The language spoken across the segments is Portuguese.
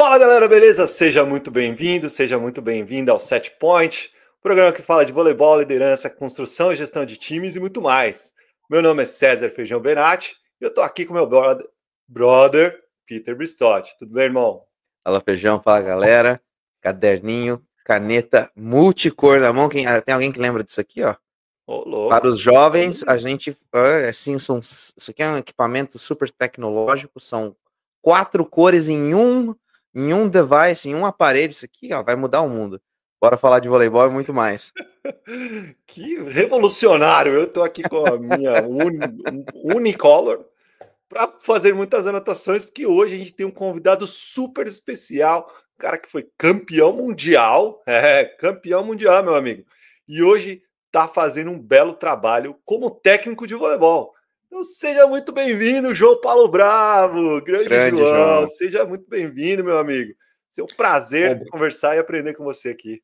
Fala galera, beleza? Seja muito bem-vindo, seja muito bem-vinda ao Set Point, programa que fala de voleibol, liderança, construção e gestão de times e muito mais. Meu nome é César Feijão Benatti e eu tô aqui com meu brother Peter Bristotti. Tudo bem, irmão? Fala Feijão, fala galera, caderninho, caneta multicor na mão. Tem alguém que lembra disso aqui, ó? Ô, louco. Para os jovens, a gente, assim, isso aqui é um equipamento super tecnológico, são 4 cores em um device, em um aparelho. Isso aqui, ó, vai mudar o mundo. Bora falar de voleibol e muito mais. Que revolucionário! Eu tô aqui com a minha Unicolor para fazer muitas anotações, porque hoje a gente tem um convidado super especial, um cara que foi campeão mundial, campeão mundial, meu amigo, e hoje está fazendo um belo trabalho como técnico de voleibol. Então seja muito bem-vindo, João Paulo Bravo, grande João, seja muito bem-vindo, meu amigo. É um prazer conversar e aprender com você aqui.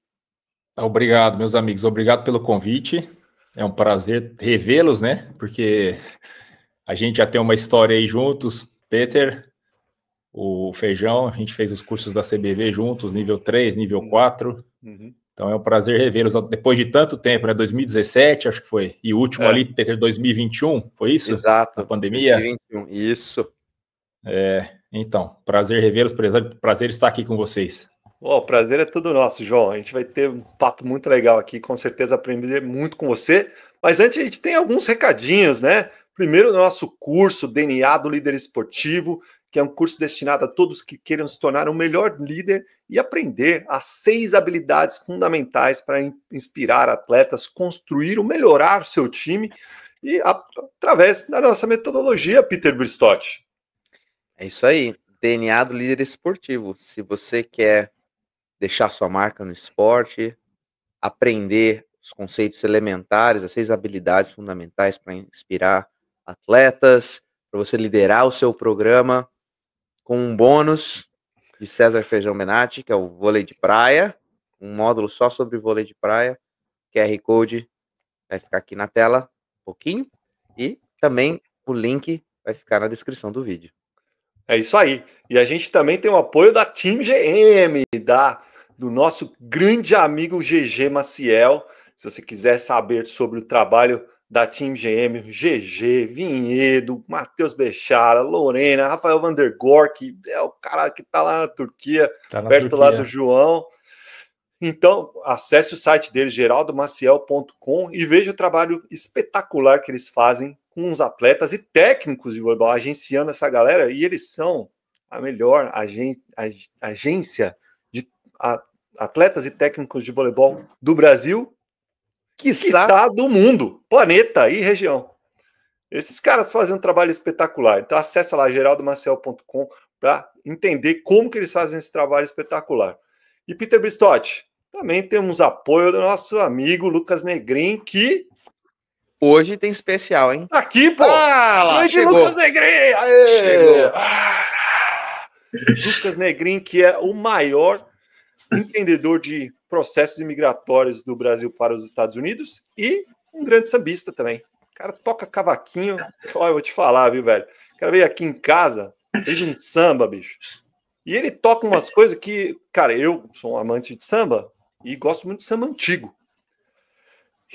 Obrigado, meus amigos, obrigado pelo convite, é um prazer revê-los, né, porque a gente já tem uma história aí juntos, Peter, o Feijão, a gente fez os cursos da CBV juntos, nível 3, nível 4, então é um prazer revê-los depois de tanto tempo, né, 2017 acho que foi, e o último ali, Peter, 2021, foi isso? Exato. A pandemia? 2021, isso. Então, prazer revê-los, prazer estar aqui com vocês. O prazer é todo nosso, João. A gente vai ter um papo muito legal aqui, com certeza aprender muito com você. Mas antes a gente tem alguns recadinhos, né? Primeiro, o nosso curso DNA do Líder Esportivo, que é um curso destinado a todos que queiram se tornar um melhor líder e aprender as 6 habilidades fundamentais para inspirar atletas, construir ou melhorar o seu time e através da nossa metodologia, Peter Bristotti. É isso aí, DNA do Líder Esportivo. Se você quer deixar sua marca no esporte, aprender os conceitos elementares, as 6 habilidades fundamentais para inspirar atletas, para você liderar o seu programa, com um bônus de César Feijão Benatti, que é o vôlei de praia, um módulo só sobre vôlei de praia, QR Code vai ficar aqui na tela um pouquinho, e também o link vai ficar na descrição do vídeo. É isso aí. E a gente também tem o apoio da Team GM, do nosso grande amigo GG Maciel. Se você quiser saber sobre o trabalho da Team GM, GG, Vinhedo, Matheus Bechara, Lorena, Rafael Vandergor, que é o cara que está lá na Turquia, perto lá do João. Então, acesse o site dele, geraldomaciel.com, e veja o trabalho espetacular que eles fazem com os atletas e técnicos de voleibol, agenciando essa galera, e eles são a melhor agência de atletas e técnicos de voleibol do Brasil, quiçá do mundo, planeta e região. Esses caras fazem um trabalho espetacular. Então acessa lá geraldomaciel.com para entender como que eles fazem esse trabalho espetacular. E Peter Bristotti, também temos apoio do nosso amigo Lucas Negrin, que hoje tem especial, hein? Aqui, pô! Chegou. Lucas Negrin! Chegou. Lucas Negrin, que é o maior entendedor de processos imigratórios do Brasil para os Estados Unidos e um grande sambista também. O cara toca cavaquinho. Olha, eu vou te falar, viu, velho? O cara veio aqui em casa, fez um samba, bicho. E ele toca umas coisas que, cara, eu sou um amante de samba e gosto muito de samba antigo.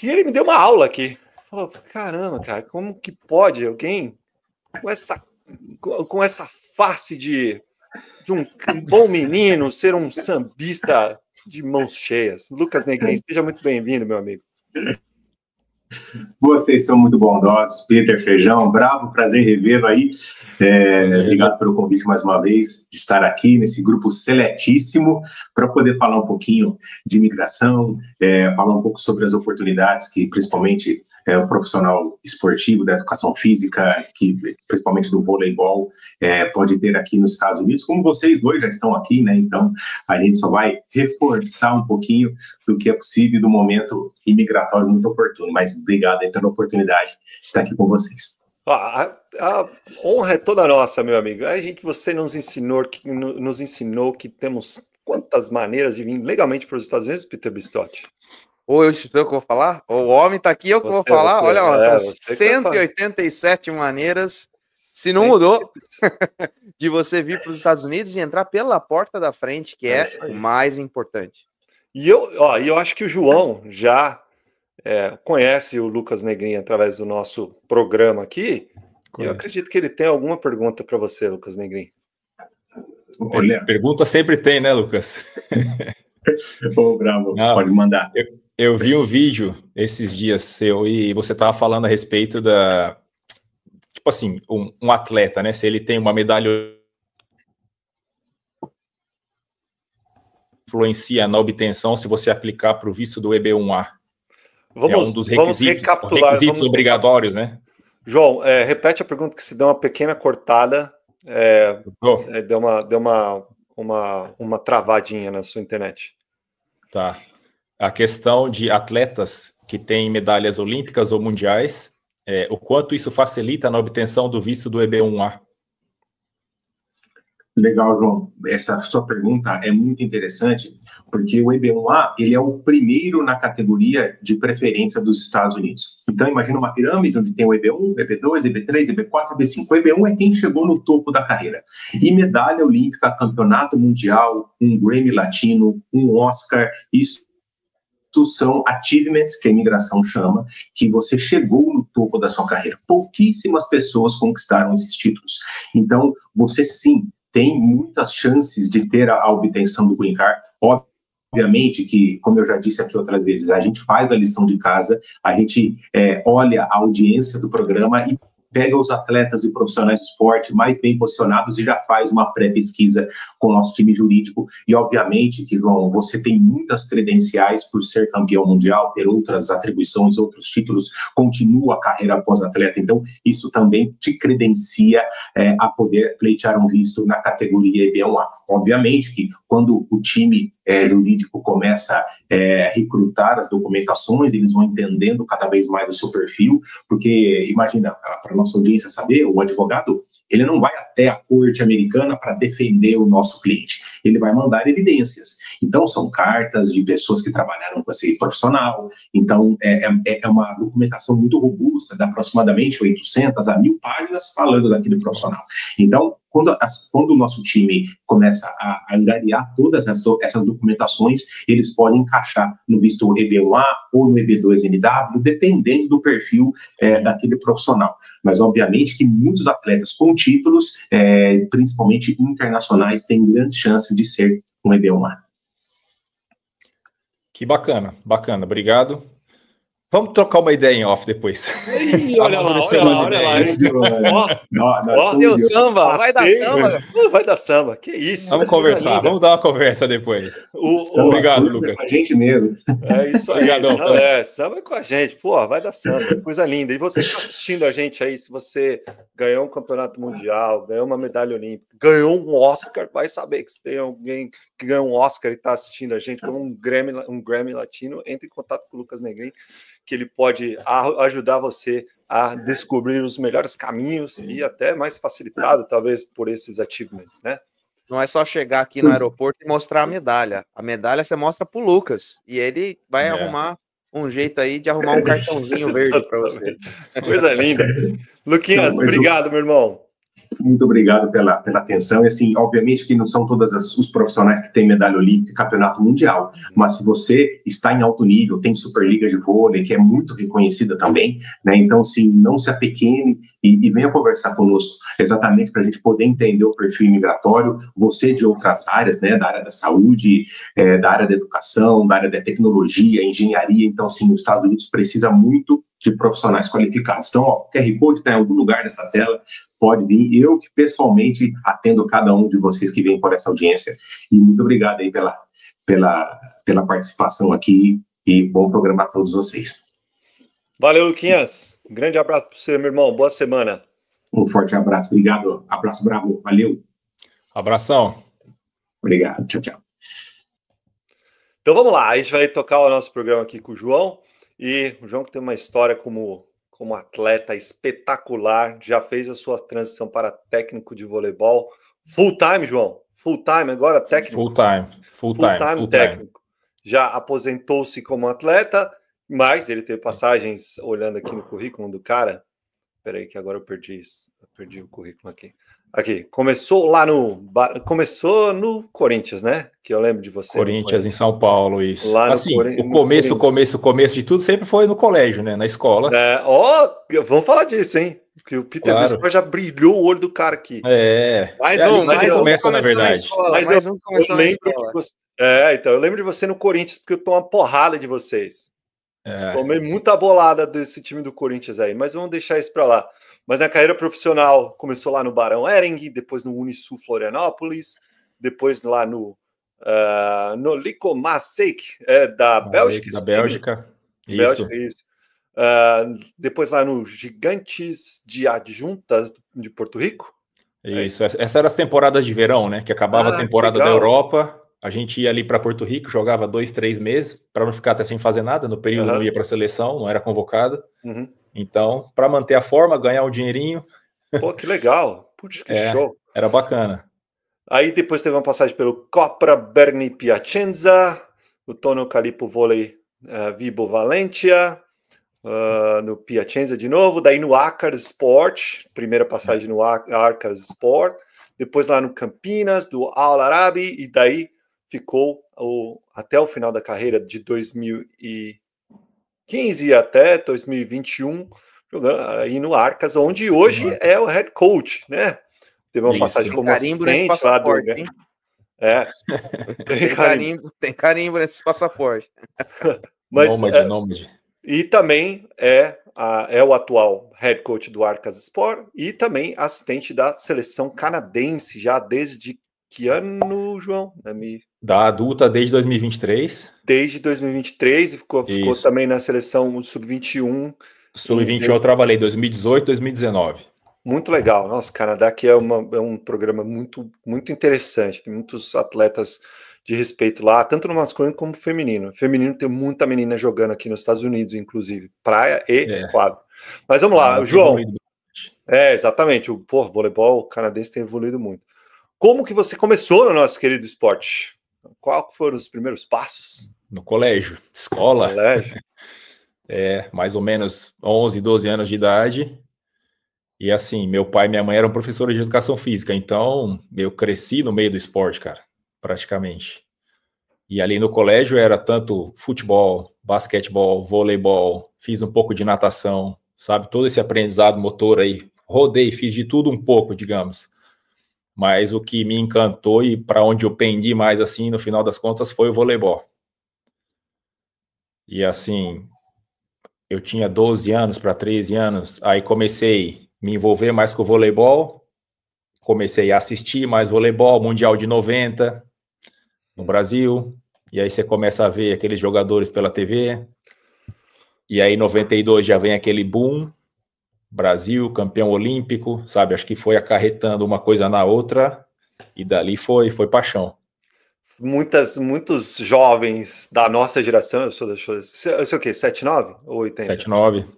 E ele me deu uma aula aqui. Falou, caramba, cara, como que pode alguém com essa face de um bom menino ser um sambista de mãos cheias? Lucas Negrin, seja muito bem-vindo, meu amigo. Vocês são muito bondosos, Peter Feijão, Bravo, prazer revê-lo aí. Obrigado pelo convite mais uma vez, de estar aqui nesse grupo seletíssimo para poder falar um pouquinho de imigração, falar um pouco sobre as oportunidades que principalmente o profissional esportivo da educação física, que principalmente do voleibol, pode ter aqui nos Estados Unidos, como vocês dois já estão aqui, né? Então a gente só vai reforçar um pouquinho do que é possível do momento imigratório muito oportuno, mas obrigado aí pela oportunidade de estar aqui com vocês. A honra é toda nossa, meu amigo. Você nos ensinou que temos quantas maneiras de vir legalmente para os Estados Unidos, Peter Bristotti? Ou eu que vou falar? O homem está aqui, eu que vou falar. Olha, são 187 maneiras Se não mudou, de você vir para os Estados Unidos e entrar pela porta da frente, que é o mais importante. E eu acho que o João já conhece o Lucas Negrin através do nosso programa aqui. E eu acredito que ele tem alguma pergunta para você, Lucas Negrin. Olha. Pergunta sempre tem, né, Lucas? Ô, Bravo, pode mandar. Eu vi um vídeo esses dias seu e você estava falando a respeito da... Tipo assim, um atleta, né? Se ele tem uma medalha... influencia na obtenção se você aplicar para o visto do EB1A. Vamos, um dos recapitular. Requisitos obrigatórios, né? João, repete a pergunta, que se deu uma pequena cortada, deu uma travadinha na sua internet. Tá. A questão de atletas que têm medalhas olímpicas ou mundiais, o quanto isso facilita na obtenção do visto do EB1A? Legal, João. Essa sua pergunta é muito interessante, porque o EB1A, ele é o primeiro na categoria de preferência dos Estados Unidos. Então, imagina uma pirâmide onde tem o EB1, EB2, EB3, EB4, EB5. O EB1 é quem chegou no topo da carreira. E medalha olímpica, campeonato mundial, um Grammy latino, um Oscar, isso são achievements, que a imigração chama, que você chegou no topo da sua carreira. Pouquíssimas pessoas conquistaram esses títulos. Então, você sim tem muitas chances de ter a obtenção do Green Card. Obviamente que, como eu já disse aqui outras vezes, a gente faz a lição de casa, a gente olha a audiência do programa e pega os atletas e profissionais do esporte mais bem posicionados e já faz uma pré-pesquisa com o nosso time jurídico. E, obviamente, que, João, você tem muitas credenciais por ser campeão mundial, ter outras atribuições, outros títulos, continua a carreira após atleta. Então, isso também te credencia a poder pleitear um visto na categoria EB1A. Obviamente que, quando o time jurídico começa a recrutar as documentações, eles vão entendendo cada vez mais o seu perfil, porque, imagina, para nossa audiência saber, o advogado, ele não vai até a corte americana para defender o nosso cliente, ele vai mandar evidências. Então, são cartas de pessoas que trabalharam com esse profissional, então é uma documentação muito robusta, de aproximadamente 800 a 1.000 páginas falando daquele profissional. Então, quando o nosso time começa a angariar todas essas documentações, eles podem encaixar no visto EB1A ou no EB2NW, dependendo do perfil daquele profissional. Mas, obviamente, que muitos atletas com títulos, principalmente internacionais, têm grandes chances de ser um EB1A. Que bacana, bacana, obrigado. Vamos trocar uma ideia em off depois. Ih, olha lá. Deu samba, vai dar samba. Vai dar samba, que isso. Vamos conversar, vamos dar uma conversa depois. Obrigado, Lucas. Com a gente mesmo. É isso aí. Obrigadão, samba é com a gente. Pô, vai dar samba, coisa linda. E você que está assistindo a gente aí, se você ganhou um campeonato mundial, ganhou uma medalha olímpica, ganhou um Oscar, vai saber que se tem alguém que ganhou um Oscar e está assistindo a gente, como um Grammy latino, entre em contato com o Lucas Negrin, que ele pode ajudar você a descobrir os melhores caminhos e até mais facilitado, talvez, por esses achievements, né? Não é só chegar aqui no aeroporto e mostrar a medalha. A medalha você mostra pro Lucas e ele vai arrumar um jeito aí de arrumar um cartãozinho verde para você. Coisa linda. Luquinhas, obrigado, meu irmão. Muito obrigado pela atenção. E, assim, obviamente que não são todos os profissionais que têm medalha olímpica e campeonato mundial, mas se você está em alto nível, tem Superliga de vôlei, que é muito reconhecida também, né? Então, sim, não se apequene e venha conversar conosco, exatamente para a gente poder entender o perfil imigratório, você de outras áreas, né? Da área da saúde, da área da educação, da área da tecnologia, engenharia. Então, sim, os Estados Unidos precisa muito de profissionais qualificados. Então, o QR Code está em algum lugar dessa tela, pode vir. Eu que pessoalmente atendo cada um de vocês que vem por essa audiência. E muito obrigado aí pela participação aqui e bom programa a todos vocês. Valeu, Luquinhas. Um grande abraço para você, meu irmão. Boa semana. Um forte abraço. Obrigado. Abraço, Bravo. Valeu. Abração. Obrigado. Tchau, tchau. Então vamos lá. A gente vai tocar o nosso programa aqui com o João. E o João que tem uma história como atleta espetacular, já fez a sua transição para técnico de voleibol. Full time, João? Full time, agora técnico? Full time. Técnico. Já aposentou-se como atleta, mas ele teve passagens, olhando aqui no currículo do cara, Peraí que agora eu perdi isso. Eu perdi o currículo aqui. Aqui, começou no Corinthians, né? Que eu lembro de você. Corinthians em São Paulo, isso. Lá no assim, o começo de tudo sempre foi no colégio, né? Na escola. Vamos falar disso, hein? Porque o Peter Bispo já brilhou o olho do cara aqui. Mais um começa, na verdade. Mas eu lembro de você. Então, eu lembro de você no Corinthians, porque eu tomo uma porrada de vocês. Tomei muita bolada desse time do Corinthians aí, mas vamos deixar isso para lá. Mas na carreira profissional começou lá no Barão Hering, depois no Unisul Florianópolis, depois lá no Licomasseik, da Bélgica. Da Bélgica. Isso. Depois lá no Gigantes de Adjuntas de Porto Rico. Isso. Essas eram as temporadas de verão, né? Que acabava a temporada da Europa. A gente ia ali para Porto Rico, jogava 2-3 meses, para não ficar até sem fazer nada. No período não ia para a seleção, não era convocado. Então, para manter a forma, ganhar um dinheirinho. Pô, que legal. Putz, que show. Era bacana. Aí depois teve uma passagem pelo Copra Berni Piacenza, o Tono Calipo Vôlei Vibo Valentia, no Piacenza de novo, daí no Akars Sport, primeira passagem no Akars Sport, depois lá no Campinas, do Al Arabi, e daí ficou até o final da carreira de 2015 até 2021, jogando aí no Arcas, onde hoje é o head coach, né? Teve uma passagem como assistente lá do... Tem carimbo nesse passaporte. Mas, Nômade. E também é o atual head coach do Arcas Sport e também assistente da seleção canadense, já desde que ano, João? Da adulta desde 2023. Desde 2023 e ficou também na seleção Sub-21. Sub-21 eu trabalhei 2018, 2019. Muito legal. Nossa, Canadá que é um programa muito, muito interessante. Tem muitos atletas de respeito lá, tanto no masculino como no feminino. Feminino tem muita menina jogando aqui nos Estados Unidos, inclusive. Praia e quadro. Mas vamos lá, João. Exatamente. O voleibol canadense tem evoluído muito. Como que você começou no nosso querido esporte? Qual foram os primeiros passos? No colégio, escola. No colégio. Mais ou menos 11, 12 anos de idade. E assim, meu pai e minha mãe eram professores de educação física, então eu cresci no meio do esporte, cara, praticamente. E ali no colégio era tanto futebol, basquetebol, voleibol, fiz um pouco de natação, sabe? Todo esse aprendizado motor aí, rodei, fiz de tudo um pouco, digamos. Mas o que me encantou e para onde eu pendi mais, assim, no final das contas, foi o voleibol. E assim, eu tinha 12 anos para 13 anos, aí comecei a me envolver mais com o voleibol, comecei a assistir mais voleibol, Mundial de 90, no Brasil, e aí você começa a ver aqueles jogadores pela TV, e aí em 92 já vem aquele boom, Brasil, campeão olímpico, sabe, acho que foi acarretando uma coisa na outra, e dali foi paixão. Muitos jovens da nossa geração, eu sou o quê? 79 ou 80?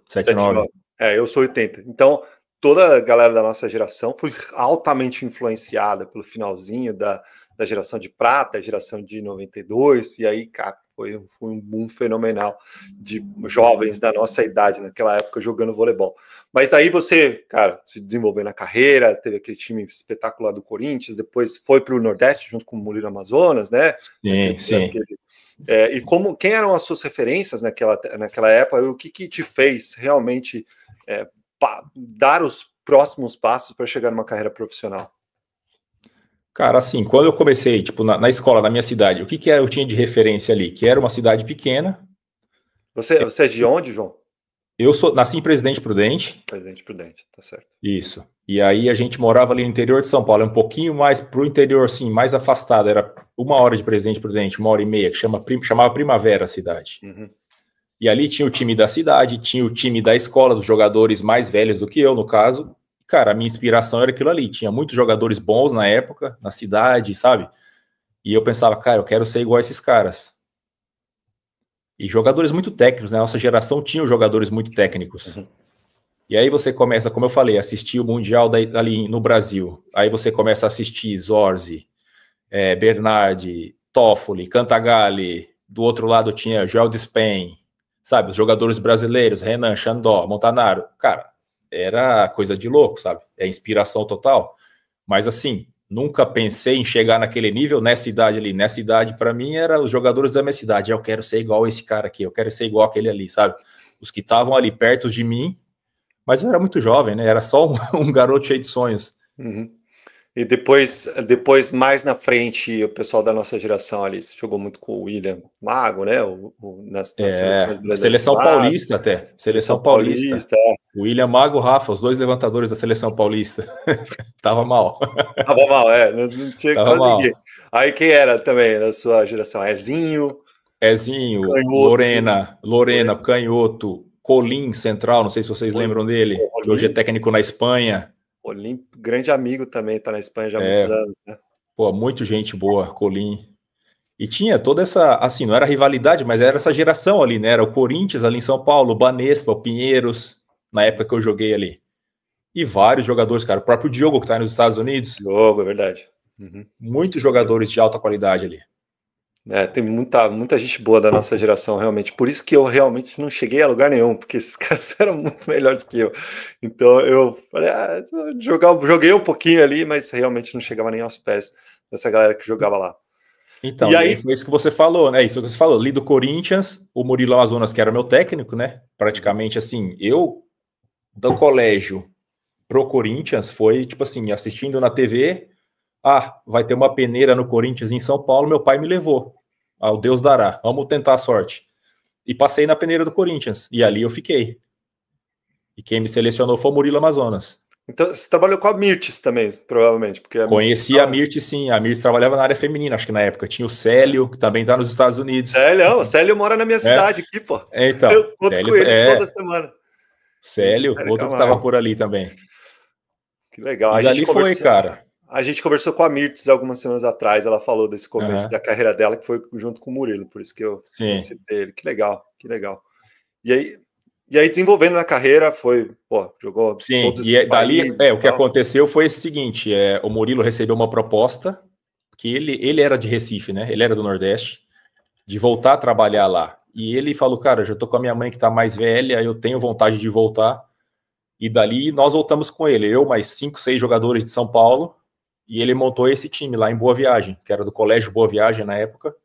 79. Eu sou 80. Então, toda a galera da nossa geração foi altamente influenciada pelo finalzinho da geração de prata, a geração de 92, e aí, cara, foi um boom fenomenal de jovens da nossa idade naquela época jogando voleibol. Mas aí você, cara, se desenvolveu na carreira, teve aquele time espetacular do Corinthians, depois foi para o Nordeste junto com o Molino Amazonas, né? Sim. E quem eram as suas referências naquela época, e o que te fez realmente dar os próximos passos para chegar numa carreira profissional? Cara, assim, quando eu comecei, tipo, na escola, na minha cidade, o que eu tinha de referência ali? Que era uma cidade pequena. Você é de onde, João? Eu nasci em Presidente Prudente. Presidente Prudente, tá certo. Isso. E aí a gente morava ali no interior de São Paulo, um pouquinho mais pro interior, assim, mais afastado. Era 1 hora de Presidente Prudente, 1h30, que chamava Primavera a cidade. Uhum. E ali tinha o time da cidade, tinha o time da escola, dos jogadores mais velhos do que eu, no caso. Cara, a minha inspiração era aquilo ali. Tinha muitos jogadores bons na época, na cidade, sabe? E eu pensava, cara, eu quero ser igual a esses caras. E jogadores muito técnicos, né? Nossa geração tinha jogadores muito técnicos. Uhum. E aí você começa, como eu falei, a assistir o Mundial ali no Brasil. Aí você começa a assistir Zorzi, Bernardi, Toffoli, Cantagalli. Do outro lado tinha Joel Dispen, sabe? Os jogadores brasileiros, Renan, Xandó, Montanaro. Cara, era coisa de louco, sabe? É inspiração total. Mas assim, nunca pensei em chegar naquele nível nessa idade ali. Nessa idade, para mim, era os jogadores da minha cidade. Eu quero ser igual esse cara aqui, eu quero ser igual aquele ali, sabe? Os que estavam ali perto de mim, mas eu era muito jovem, né? Era só um garoto cheio de sonhos. Uhum. E depois, mais na frente, o pessoal da nossa geração ali jogou muito com o William Mago, né? Nas seleções brasileiras. Seleção paulista até. Seleção paulista. O William Mago, o Rafa, os dois levantadores da seleção paulista. Tava mal. Tava mal, não tinha quase ninguém. Aí quem era também da sua geração? Ezinho, Canhoto, Lorena, Canhoto, Colim, central, não sei se vocês lembram dele, que hoje é técnico na Espanha. Colim, grande amigo também, tá na Espanha já há muitos anos, né? Pô, muito gente boa, Colim. E tinha toda essa, assim, não era rivalidade, mas era essa geração ali, né? Era o Corinthians ali em São Paulo, o Banespa, o Pinheiros, na época que eu joguei ali. E vários jogadores, cara. O próprio Diogo, que tá nos Estados Unidos. Diogo, é verdade. Uhum. Muitos jogadores de alta qualidade ali. Tem muita gente boa da nossa geração, realmente. Por isso que eu realmente não cheguei a lugar nenhum, porque esses caras eram muito melhores que eu. Então eu falei, joguei um pouquinho ali, mas realmente não chegava nem aos pés dessa galera que jogava lá. Então, e aí foi isso que você falou, né? Isso que você falou. Ali do Corinthians, o Murilo Amazonas, que era meu técnico, né? Praticamente assim, eu do colégio pro Corinthians foi tipo assim, assistindo na TV. Vai ter uma peneira no Corinthians em São Paulo, meu pai me levou. O Deus dará, vamos tentar a sorte. E passei na peneira do Corinthians, e ali eu fiquei. E quem me selecionou foi o Murilo Amazonas. Então, você trabalhou com a Mirtes também, provavelmente. Porque Conheci a Mirtes, sim. A Mirtes trabalhava na área feminina, acho que na época. Tinha o Célio, que também tá nos Estados Unidos. O Célio mora na minha cidade aqui, pô. Então, eu conto com ele toda semana. Célio, outro que tava por ali também. Que legal. E ali foi, cara. A gente conversou com a Mirtes algumas semanas atrás, ela falou desse começo da carreira dela, que foi junto com o Murilo, por isso que eu citei ele. Que legal. E aí desenvolvendo na carreira, jogou todos os países, o que aconteceu foi o seguinte, o Murilo recebeu uma proposta, que ele era de Recife, né, ele era do Nordeste, de voltar a trabalhar lá. E ele falou, cara, eu já tô com a minha mãe que tá mais velha, eu tenho vontade de voltar. E dali nós voltamos com ele, eu mais 5, 6 jogadores de São Paulo, e ele montou esse time lá em Boa Viagem, que era do Colégio Boa Viagem na época.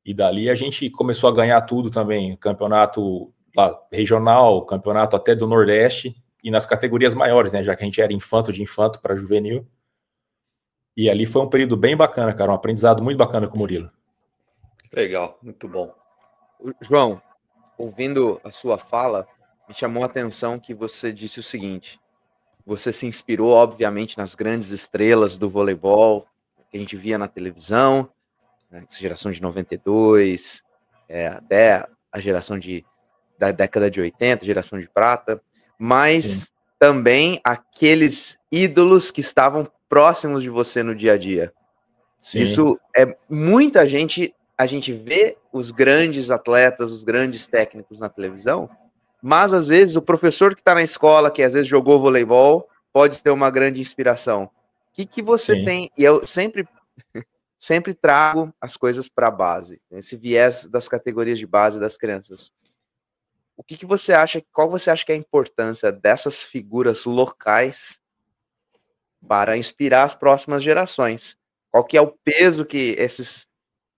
E dali a gente começou a ganhar tudo também, campeonato lá, regional, campeonato até do Nordeste, e nas categorias maiores, né, já que a gente era infanto de infanto para juvenil. E ali foi um período bem bacana, cara, um aprendizado muito bacana com o Murilo. Legal, muito bom. João, ouvindo a sua fala, me chamou a atenção que você disse o seguinte: você se inspirou, obviamente, nas grandes estrelas do voleibol que a gente via na televisão, né, geração de 92, até a geração da década de 80, geração de prata, mas também aqueles ídolos que estavam próximos de você no dia a dia. Sim. Isso é muita gente, a gente vê os grandes atletas, os grandes técnicos na televisão, mas às vezes o professor que está na escola, que às vezes jogou voleibol, pode ser uma grande inspiração. O que você tem? E eu sempre trago as coisas para a base, esse viés das categorias de base das crianças. O que você acha? Qual você acha que é a importância dessas figuras locais para inspirar as próximas gerações? Qual que é o peso que esses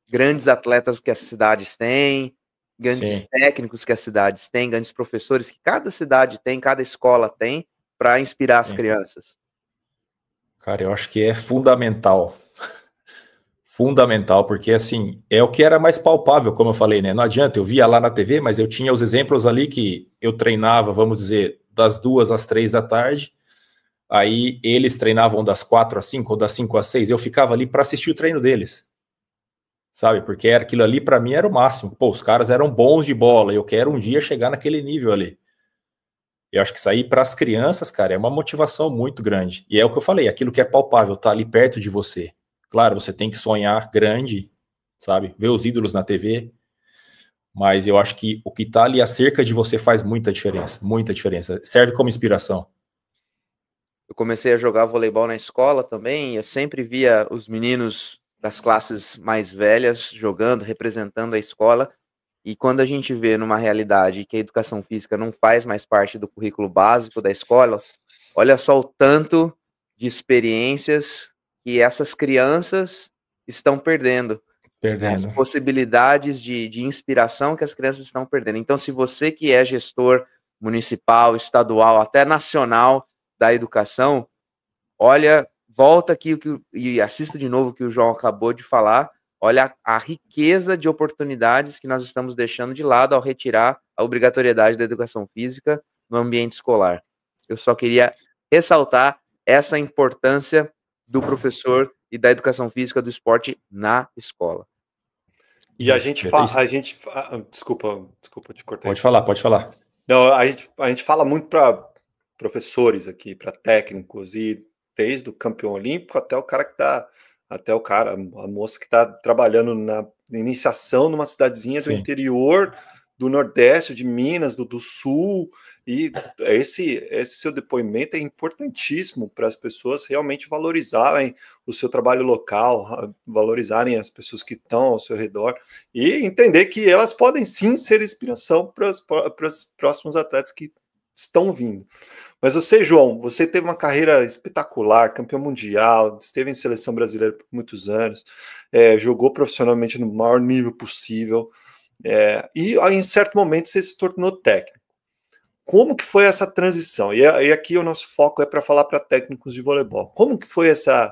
grandes atletas que as cidades têm, grandes técnicos que as cidades têm, grandes professores que cada cidade tem, cada escola tem, para inspirar as crianças? Cara, eu acho que é fundamental. Fundamental, porque assim, é o que era mais palpável, como eu falei, né? Não adianta, eu via lá na TV, mas eu tinha os exemplos ali que eu treinava, vamos dizer, das 2 às 3 da tarde, aí eles treinavam das 4 às 5 ou das 5 às 6, eu ficava ali para assistir o treino deles, sabe? Porque aquilo ali para mim era o máximo. Pô, os caras eram bons de bola, eu quero um dia chegar naquele nível ali. Eu acho que isso aí para as crianças, cara, é uma motivação muito grande. E é o que eu falei, aquilo que é palpável, tá ali perto de você. Claro, você tem que sonhar grande, sabe? Ver os ídolos na TV. Mas eu acho que o que tá ali acerca de você faz muita diferença. Muita diferença. Serve como inspiração. Eu comecei a jogar voleibol na escola também. E eu sempre via os meninos das classes mais velhas jogando, representando a escola. E quando a gente vê numa realidade que a educação física não faz mais parte do currículo básico da escola, olha só o tanto de experiências que essas crianças estão perdendo. As possibilidades de inspiração que as crianças estão perdendo. Então, se você que é gestor municipal, estadual, até nacional da educação, olha, volta aqui e assista de novo o que o João acabou de falar. Olha a riqueza de oportunidades que nós estamos deixando de lado ao retirar a obrigatoriedade da educação física no ambiente escolar. Eu só queria ressaltar essa importância do professor e da educação física do esporte na escola. E a gente fala, desculpa te cortar. Pode falar. Não, a gente fala muito para professores aqui, para técnicos, e desde o campeão olímpico até o cara que tá, a moça que está trabalhando na iniciação numa cidadezinha do interior do Nordeste, de Minas, do Sul. E esse seu depoimento é importantíssimo para as pessoas realmente valorizarem o seu trabalho local, valorizarem as pessoas que estão ao seu redor e entender que elas podem sim ser inspiração para os próximos atletas que estão vindo. Mas você, João, você teve uma carreira espetacular, campeão mundial, esteve em seleção brasileira por muitos anos, jogou profissionalmente no maior nível possível, e em certo momento você se tornou técnico. Como que foi essa transição? E aqui o nosso foco é para falar para técnicos de voleibol. Como que foi essa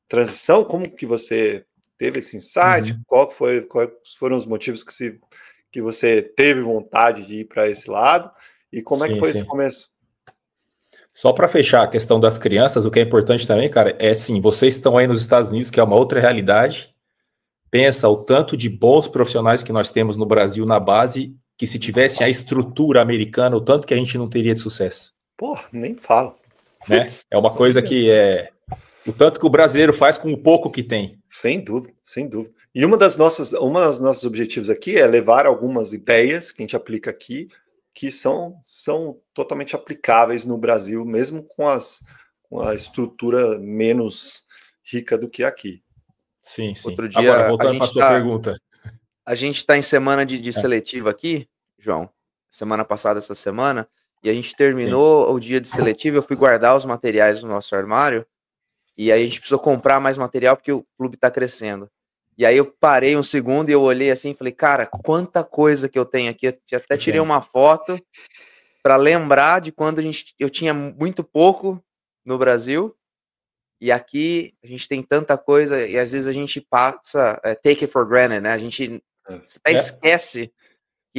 transição? Como que você teve esse insight? Quais foram os motivos que você teve vontade de ir para esse lado? E como é que foi esse começo? Só para fechar a questão das crianças, o que é importante também, cara, é assim, vocês estão aí nos Estados Unidos, que é uma outra realidade. Pensa o tanto de bons profissionais que nós temos no Brasil na base, que se tivessem a estrutura americana, o tanto que a gente não teria de sucesso. Pô, nem falo. Né? É uma coisa que é o tanto que o brasileiro faz com o pouco que tem. Sem dúvida, sem dúvida. E uma das nossos objetivos aqui é levar algumas ideias que a gente aplica aqui, que são totalmente aplicáveis no Brasil, mesmo com a estrutura menos rica do que aqui. Sim. Outro dia, agora, voltando para a sua pergunta. A gente está em semana de seletiva aqui, João, semana passada, essa semana, e a gente terminou o dia de seletiva, eu fui guardar os materiais no nosso armário, e aí a gente precisou comprar mais material porque o clube está crescendo. E aí eu parei um segundo e eu olhei assim e falei, cara, quanta coisa que eu tenho aqui. Eu até tirei uma foto para lembrar de quando eu tinha muito pouco no Brasil, e aqui a gente tem tanta coisa, e às vezes a gente passa, take it for granted, né? A gente até esquece.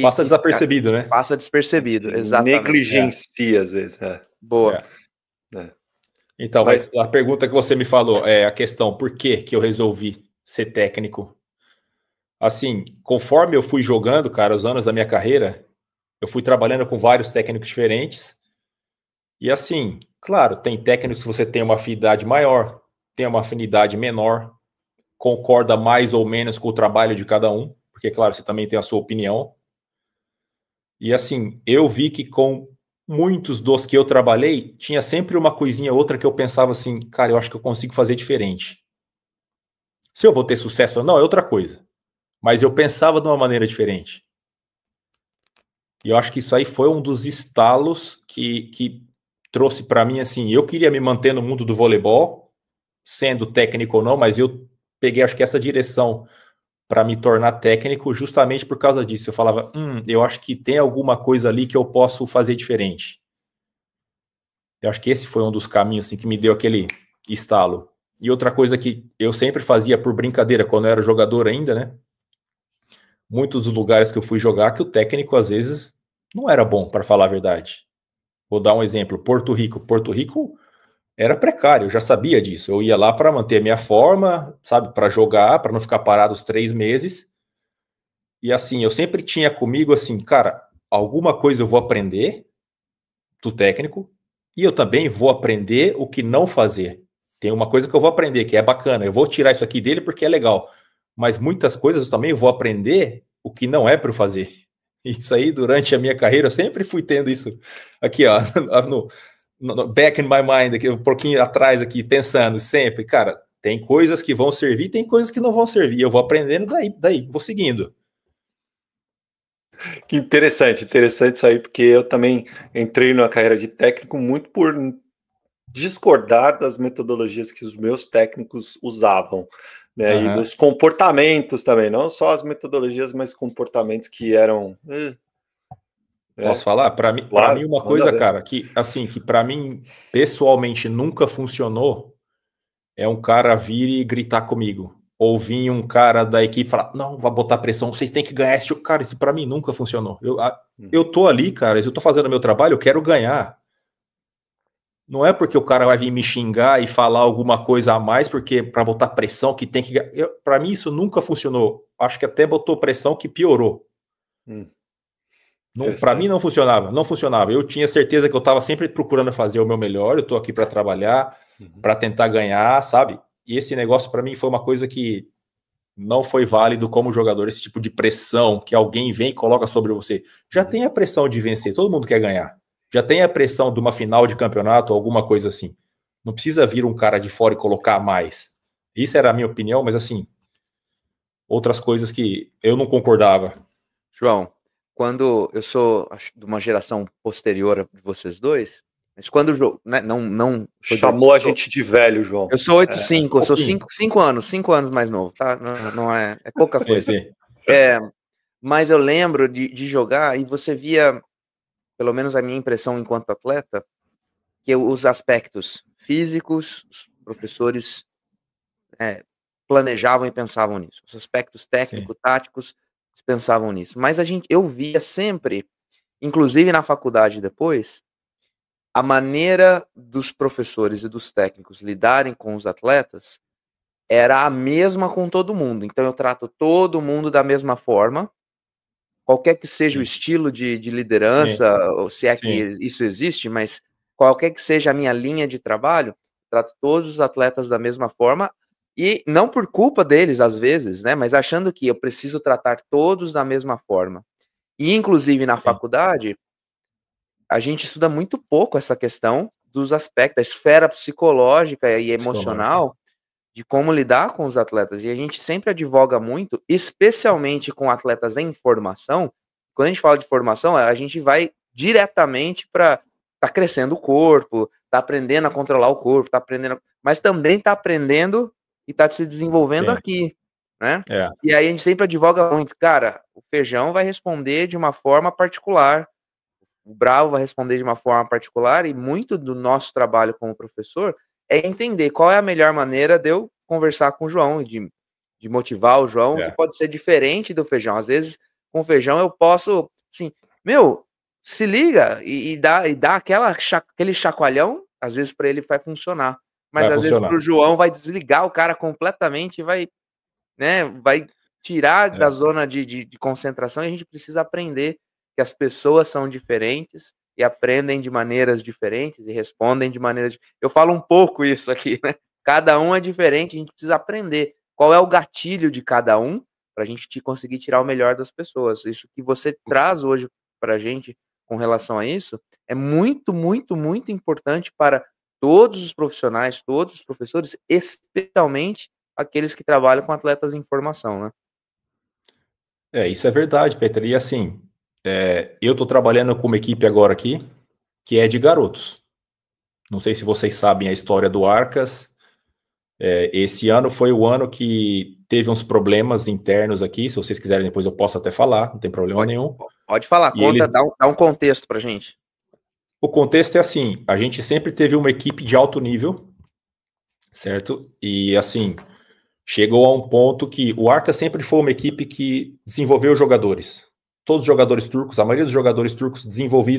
Passa desapercebido, né? Passa despercebido, exatamente. Negligencia, às vezes. Boa. Então, mas a pergunta que você me falou é a questão, por que eu resolvi ser técnico? Assim, conforme eu fui jogando, cara, os anos da minha carreira, eu fui trabalhando com vários técnicos diferentes. E assim, claro, tem técnicos que você tem uma afinidade maior, tem uma afinidade menor, concorda mais ou menos com o trabalho de cada um, porque, claro, você também tem a sua opinião. E assim, eu vi que com muitos dos que eu trabalhei, tinha sempre uma coisinha ou outra que eu pensava assim, cara, eu acho que eu consigo fazer diferente. Se eu vou ter sucesso ou não, é outra coisa. Mas eu pensava de uma maneira diferente. E eu acho que isso aí foi um dos estalos que trouxe para mim, assim, eu queria me manter no mundo do voleibol, sendo técnico ou não, mas eu peguei, acho que essa direção para me tornar técnico justamente por causa disso. Eu falava, eu acho que tem alguma coisa ali que eu posso fazer diferente. Eu acho que esse foi um dos caminhos assim, que me deu aquele estalo. E outra coisa que eu sempre fazia por brincadeira, quando eu era jogador ainda, né? Muitos dos lugares que eu fui jogar, que o técnico às vezes não era bom, para falar a verdade. Vou dar um exemplo, Porto Rico. Porto Rico era precário, eu já sabia disso. Eu ia lá para manter a minha forma, sabe, para jogar, para não ficar parado os 3 meses. E assim, eu sempre tinha comigo assim, cara, alguma coisa eu vou aprender do técnico e eu também vou aprender o que não fazer. Tem uma coisa que eu vou aprender que é bacana, eu vou tirar isso aqui dele porque é legal. Mas muitas coisas eu também vou aprender o que não é para eu fazer. Isso aí, durante a minha carreira, eu sempre fui tendo isso aqui, ó, no back in my mind, aqui, um pouquinho atrás aqui, pensando sempre, cara, tem coisas que vão servir, tem coisas que não vão servir, eu vou aprendendo daí vou seguindo. Que interessante isso aí, porque eu também entrei na carreira de técnico muito por discordar das metodologias que os meus técnicos usavam, né? E dos comportamentos também, não só as metodologias, mas comportamentos que eram. Posso falar? Para mim, claro, uma coisa, cara, que assim, que para mim pessoalmente nunca funcionou é um cara vir e gritar comigo. Ou vir um cara da equipe falar, não, vai botar pressão, vocês têm que ganhar esse jogo. Cara, isso para mim nunca funcionou. Eu tô ali, cara, eu tô fazendo meu trabalho, eu quero ganhar. Não é porque o cara vai vir me xingar e falar alguma coisa a mais, porque para botar pressão que tem que ganhar. Para mim isso nunca funcionou. Acho que até botou pressão que piorou. Para mim não funcionava. Eu tinha certeza que eu estava sempre procurando fazer o meu melhor, eu estou aqui para trabalhar, para tentar ganhar, sabe? E esse negócio para mim foi uma coisa que não foi válido como jogador, esse tipo de pressão que alguém vem e coloca sobre você. Já tem a pressão de vencer, todo mundo quer ganhar. Já tem a pressão de uma final de campeonato, alguma coisa assim. Não precisa vir um cara de fora e colocar mais. Isso era a minha opinião, mas assim, outras coisas que eu não concordava. João, quando eu sou de uma geração posterior a vocês dois, mas quando o jogo, né, não chamou a gente de velho, João. Eu sou 85, eu sou 5 anos mais novo, tá? Não é pouca coisa. Sim. Mas eu lembro de jogar e você via, pelo menos a minha impressão enquanto atleta, que os aspectos físicos, os professores planejavam e pensavam nisso. Os aspectos técnico-táticos pensavam nisso. Mas eu via sempre, inclusive na faculdade depois, a maneira dos professores e dos técnicos lidarem com os atletas era a mesma com todo mundo. Então eu trato todo mundo da mesma forma, qualquer que seja o estilo de liderança, ou se é que isso existe, mas qualquer que seja a minha linha de trabalho, trato todos os atletas da mesma forma, e não por culpa deles, às vezes, né, mas achando que eu preciso tratar todos da mesma forma. E, inclusive, na faculdade, a gente estuda muito pouco essa questão dos aspectos, da esfera psicológica e emocional, de como lidar com os atletas. E a gente sempre advoga muito, especialmente com atletas em formação. Quando a gente fala de formação, a gente vai diretamente para tá crescendo o corpo, tá aprendendo a controlar o corpo, tá aprendendo, mas também tá aprendendo e tá se desenvolvendo aqui, né? E aí a gente sempre advoga muito, cara, o Feijão vai responder de uma forma particular, o Bravo vai responder de uma forma particular, e muito do nosso trabalho como professor é entender qual é a melhor maneira de eu conversar com o João, de motivar o João, que pode ser diferente do Feijão. Às vezes, com o Feijão, eu posso, assim, se liga e dá aquele chacoalhão, às vezes para ele vai funcionar. Mas às vezes para o João vai desligar o cara completamente e vai tirar da zona de concentração, e a gente precisa aprender que as pessoas são diferentes e aprendem de maneiras diferentes e respondem de maneiras diferentes. Eu falo um pouco isso aqui, né? Cada um é diferente, a gente precisa aprender qual é o gatilho de cada um para a gente conseguir tirar o melhor das pessoas. Isso que você traz hoje para a gente com relação a isso é muito, muito, muito importante para todos os profissionais, todos os professores, especialmente aqueles que trabalham com atletas em formação, né? Isso é verdade, Peter. E assim, eu estou trabalhando com uma equipe agora aqui, que é de garotos. Não sei se vocês sabem a história do Arcas. Esse ano foi o ano que teve uns problemas internos aqui. Se vocês quiserem, depois eu posso até falar, não tem problema nenhum. Pode falar, dá um contexto pra gente. O contexto é assim, a gente sempre teve uma equipe de alto nível, certo? E assim, chegou a um ponto que o Arcas sempre foi uma equipe que desenvolveu jogadores. Todos os jogadores turcos, a maioria dos jogadores turcos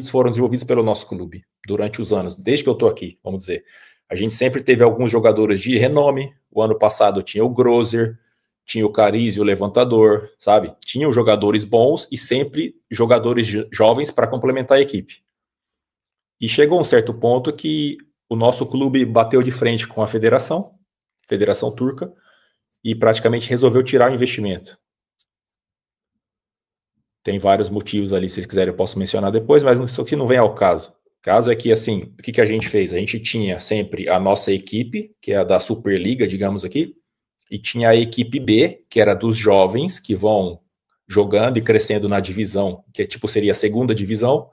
foram desenvolvidos pelo nosso clube durante os anos, desde que eu tô aqui, vamos dizer. A gente sempre teve alguns jogadores de renome. O ano passado tinha o Grozer, tinha o Cariz, o Levantador, sabe? Tinham jogadores bons e sempre jogadores jovens para complementar a equipe. E chegou um certo ponto que o nosso clube bateu de frente com a Federação Turca, e praticamente resolveu tirar o investimento. Tem vários motivos ali, se vocês quiserem eu posso mencionar depois, mas isso aqui não vem ao caso. O caso é que, assim, o que a gente fez? A gente tinha sempre a nossa equipe, que é a da Superliga, digamos aqui, e tinha a equipe B, que era dos jovens, que vão jogando e crescendo na divisão, que tipo seria a segunda divisão,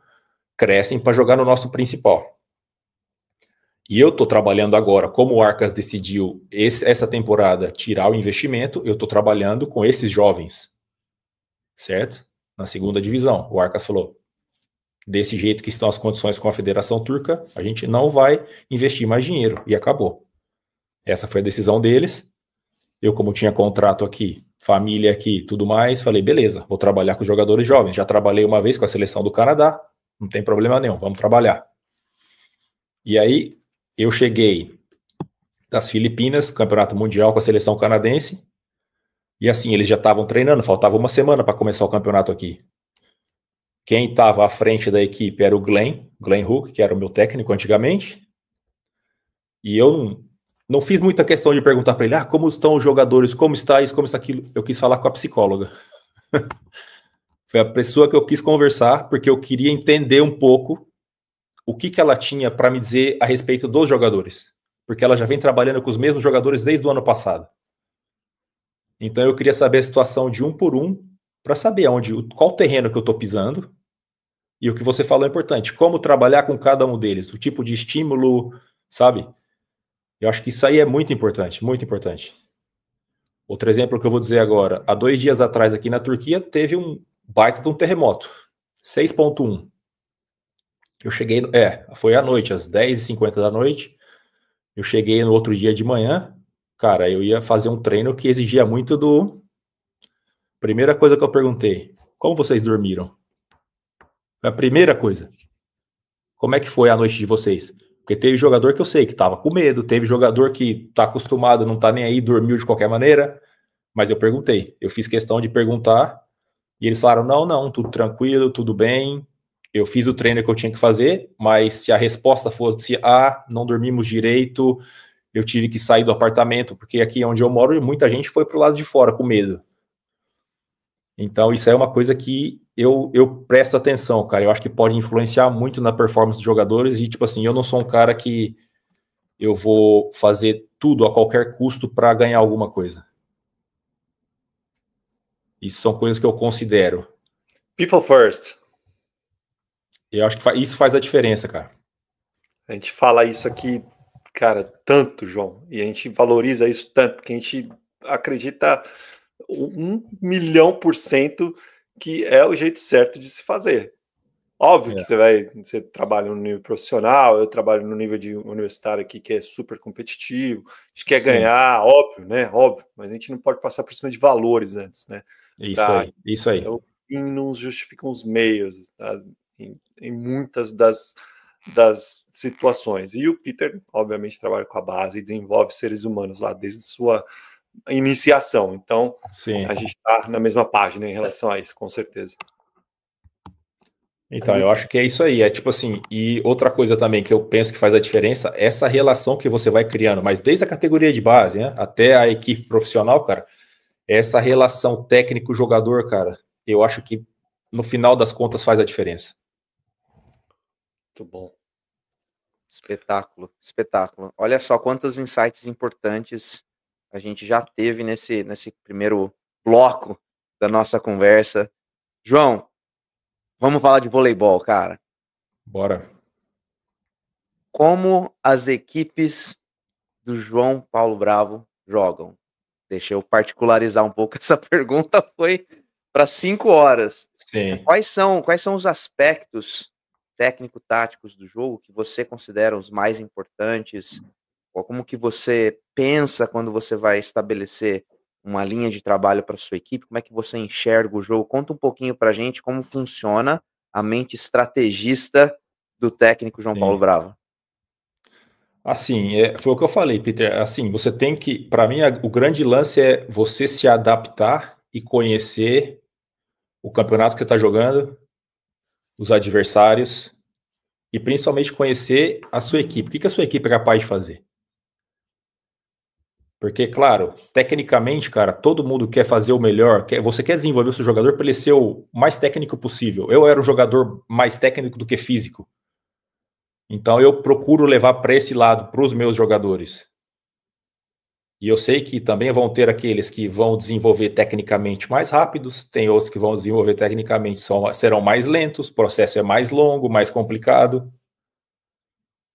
crescem para jogar no nosso principal. E eu estou trabalhando agora, como o Arcas decidiu essa temporada tirar o investimento, eu estou trabalhando com esses jovens, certo? Na segunda divisão. O Arcas falou, desse jeito que estão as condições com a Federação Turca, a gente não vai investir mais dinheiro, e acabou. Essa foi a decisão deles. Eu, como tinha contrato aqui, família aqui, tudo mais, falei, beleza, vou trabalhar com jogadores jovens. Já trabalhei uma vez com a seleção do Canadá, não tem problema nenhum, vamos trabalhar. E aí, eu cheguei das Filipinas, Campeonato Mundial com a seleção canadense, e assim, eles já estavam treinando, faltava uma semana para começar o campeonato aqui. Quem estava à frente da equipe era o Glenn Hook, que era o meu técnico antigamente, e eu não fiz muita questão de perguntar para ele, como estão os jogadores, como está isso, como está aquilo. Eu quis falar com a psicóloga. Foi a pessoa que eu quis conversar, porque eu queria entender um pouco o que ela tinha para me dizer a respeito dos jogadores. Porque ela já vem trabalhando com os mesmos jogadores desde o ano passado. Então eu queria saber a situação de um por um, para saber qual terreno que eu estou pisando. E o que você falou é importante, como trabalhar com cada um deles, o tipo de estímulo, sabe? Eu acho que isso aí é muito importante, muito importante. Outro exemplo que eu vou dizer agora, há 2 dias atrás aqui na Turquia, teve um baita de um terremoto, 6.1. Eu cheguei, foi à noite, às 10h50 da noite, eu cheguei no outro dia de manhã, cara, eu ia fazer um treino que exigia muito Primeira coisa que eu perguntei, como vocês dormiram? A primeira coisa, como é que foi a noite de vocês? Porque teve jogador que eu sei que estava com medo, teve jogador que está acostumado, não está nem aí, dormiu de qualquer maneira, mas eu perguntei, eu fiz questão de perguntar, e eles falaram, não, tudo tranquilo, tudo bem, eu fiz o treino que eu tinha que fazer, mas se a resposta fosse, não dormimos direito, eu tive que sair do apartamento, porque aqui onde eu moro, muita gente foi para o lado de fora com medo. Então isso é uma coisa que eu presto atenção, cara, eu acho que pode influenciar muito na performance dos jogadores, e tipo assim, eu não sou um cara que eu vou fazer tudo a qualquer custo para ganhar alguma coisa. Isso são coisas que eu considero. People first. Eu acho que isso faz a diferença, cara. A gente fala isso aqui, cara, tanto, João, e a gente valoriza isso tanto, porque a gente acredita 1.000.000% que é o jeito certo de se fazer. Óbvio que você trabalha no nível profissional, eu trabalho no nível de universitário aqui, que é super competitivo, a gente quer ganhar, óbvio, né? Óbvio, mas a gente não pode passar por cima de valores antes, né? Isso aí. O fim não justifica os meios, em muitas das situações. E o Peter, obviamente, trabalha com a base e desenvolve seres humanos lá desde sua iniciação. Então, a gente está na mesma página em relação a isso, com certeza. Então, eu acho que é isso aí. É tipo assim, e outra coisa também que eu penso que faz a diferença, essa relação que você vai criando, mas desde a categoria de base, né, até a equipe profissional, cara, essa relação técnico-jogador, cara, eu acho que no final das contas faz a diferença. Muito bom. Espetáculo, espetáculo. Olha só quantos insights importantes a gente já teve nesse primeiro bloco da nossa conversa. João, vamos falar de voleibol, cara. Bora. Como as equipes do João Paulo Bravo jogam? Deixa eu particularizar um pouco essa pergunta, foi para 5 horas. Sim. Quais são os aspectos técnico-táticos do jogo que você considera os mais importantes? Ou como que você pensa quando você vai estabelecer uma linha de trabalho para sua equipe? Como é que você enxerga o jogo? Conta um pouquinho para a gente como funciona a mente estrategista do técnico João Paulo Bravo. Assim, foi o que eu falei, Peter. Assim, você tem que, para mim, o grande lance é você se adaptar e conhecer o campeonato que você está jogando, os adversários e principalmente conhecer a sua equipe. O que a sua equipe é capaz de fazer? Porque, claro, tecnicamente, cara, todo mundo quer fazer o melhor, você quer desenvolver o seu jogador para ele ser o mais técnico possível. Eu era um jogador mais técnico do que físico. Então eu procuro levar para esse lado, para os meus jogadores. E eu sei que também vão ter aqueles que vão desenvolver tecnicamente mais rápidos, tem outros que vão desenvolver tecnicamente serão mais lentos, o processo é mais longo, mais complicado.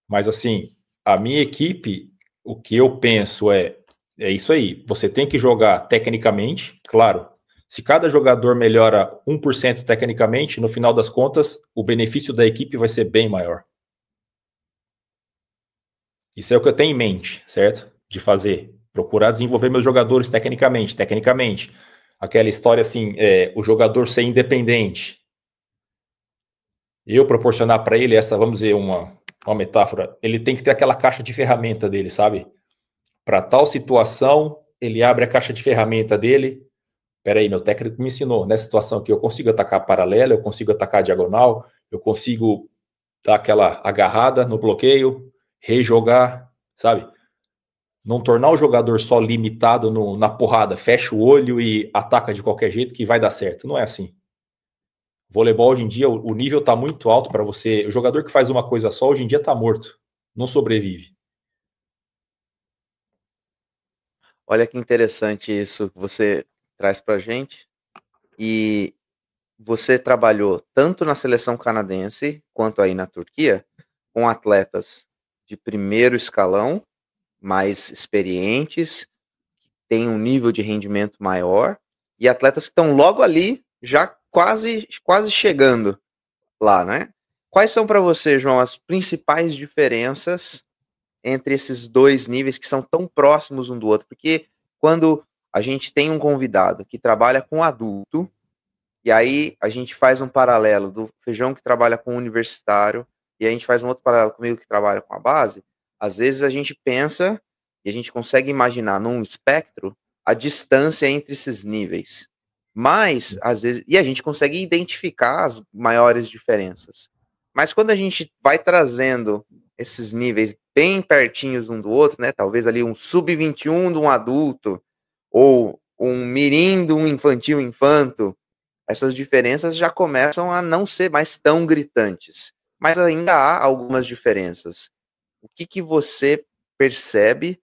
Mas assim, a minha equipe, o que eu penso é isso aí, você tem que jogar tecnicamente, claro. Se cada jogador melhora 1% tecnicamente, no final das contas, o benefício da equipe vai ser bem maior. Isso é o que eu tenho em mente, certo? De fazer. Procurar desenvolver meus jogadores tecnicamente. Aquela história assim, o jogador ser independente. Eu proporcionar para ele essa, vamos dizer, uma metáfora, ele tem que ter aquela caixa de ferramenta dele, sabe? Para tal situação, ele abre a caixa de ferramenta dele. Peraí, meu técnico me ensinou, nessa situação aqui eu consigo atacar paralela, eu consigo atacar diagonal, eu consigo dar aquela agarrada no bloqueio, rejogar, sabe? Não tornar o jogador só limitado na porrada, fecha o olho e ataca de qualquer jeito que vai dar certo. Não é assim. Voleibol hoje em dia, o nível está muito alto para você. O jogador que faz uma coisa só, hoje em dia está morto. Não sobrevive. Olha que interessante isso que você traz para a gente. E você trabalhou tanto na seleção canadense quanto aí na Turquia com atletas de primeiro escalão, mais experientes, que têm um nível de rendimento maior, e atletas que estão logo ali, já quase chegando lá, né? Quais são para você, João, as principais diferenças entre esses dois níveis que são tão próximos um do outro? Porque quando a gente tem um convidado que trabalha com adulto, e aí a gente faz um paralelo do Feijão que trabalha com universitário, e a gente faz um outro paralelo comigo que trabalha com a base, às vezes a gente pensa e a gente consegue imaginar num espectro a distância entre esses níveis. Mas, às vezes, e a gente consegue identificar as maiores diferenças. Mas quando a gente vai trazendo esses níveis bem pertinhos um do outro, né? Talvez ali um sub-21 de um adulto, ou um mirim de um infantil infanto, essas diferenças já começam a não ser mais tão gritantes. Mas ainda há algumas diferenças. O que você percebe?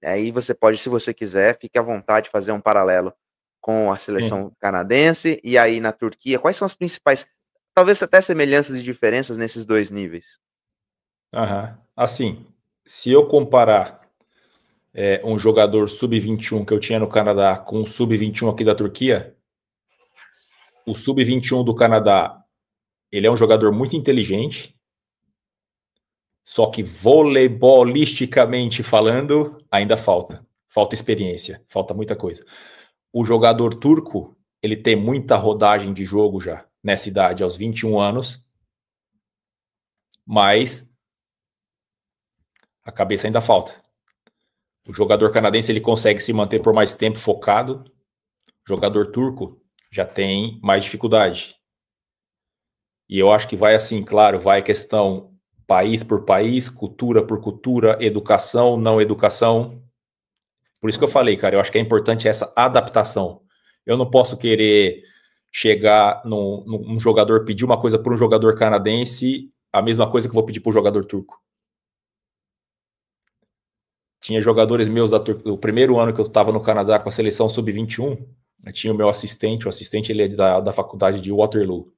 Aí você pode, se você quiser, fique à vontade de fazer um paralelo com a seleção Sim. canadense e aí na Turquia. Quais são as principais, talvez até semelhanças e diferenças nesses dois níveis? Assim, se eu comparar um jogador sub-21 que eu tinha no Canadá com o sub-21 aqui da Turquia, o sub-21 do Canadá, ele é um jogador muito inteligente, só que voleibolisticamente falando, ainda falta. Falta experiência, falta muita coisa. O jogador turco, ele tem muita rodagem de jogo já, nessa idade, aos 21 anos, mas a cabeça ainda falta. O jogador canadense, ele consegue se manter por mais tempo focado. O jogador turco já tem mais dificuldade. E eu acho que vai assim, claro, vai questão país por país, cultura por cultura, educação, não educação. Por isso que eu falei, cara, eu acho que é importante essa adaptação. Eu não posso querer chegar num jogador, pedir uma coisa para um jogador canadense, a mesma coisa que eu vou pedir para o jogador turco. Tinha jogadores meus do primeiro ano que eu estava no Canadá com a seleção sub-21, tinha o meu assistente, o assistente ele é da faculdade de Waterloo.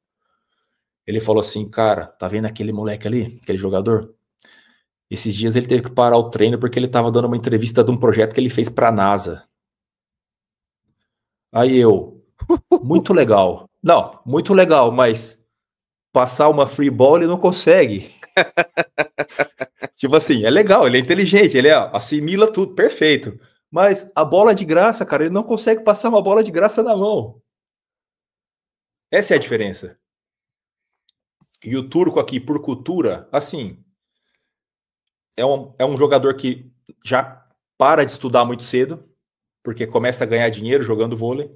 Ele falou assim, cara, tá vendo aquele moleque ali, aquele jogador? Esses dias ele teve que parar o treino porque ele estava dando uma entrevista de um projeto que ele fez para a NASA. Aí eu, muito legal. Não, muito legal, mas passar uma free ball ele não consegue. Tipo assim, é legal, ele é inteligente, ele assimila tudo, perfeito. Mas a bola de graça, cara, ele não consegue passar uma bola de graça na mão. Essa é a diferença. E o turco aqui, por cultura, assim, é um jogador que já para de estudar muito cedo, porque começa a ganhar dinheiro jogando vôlei.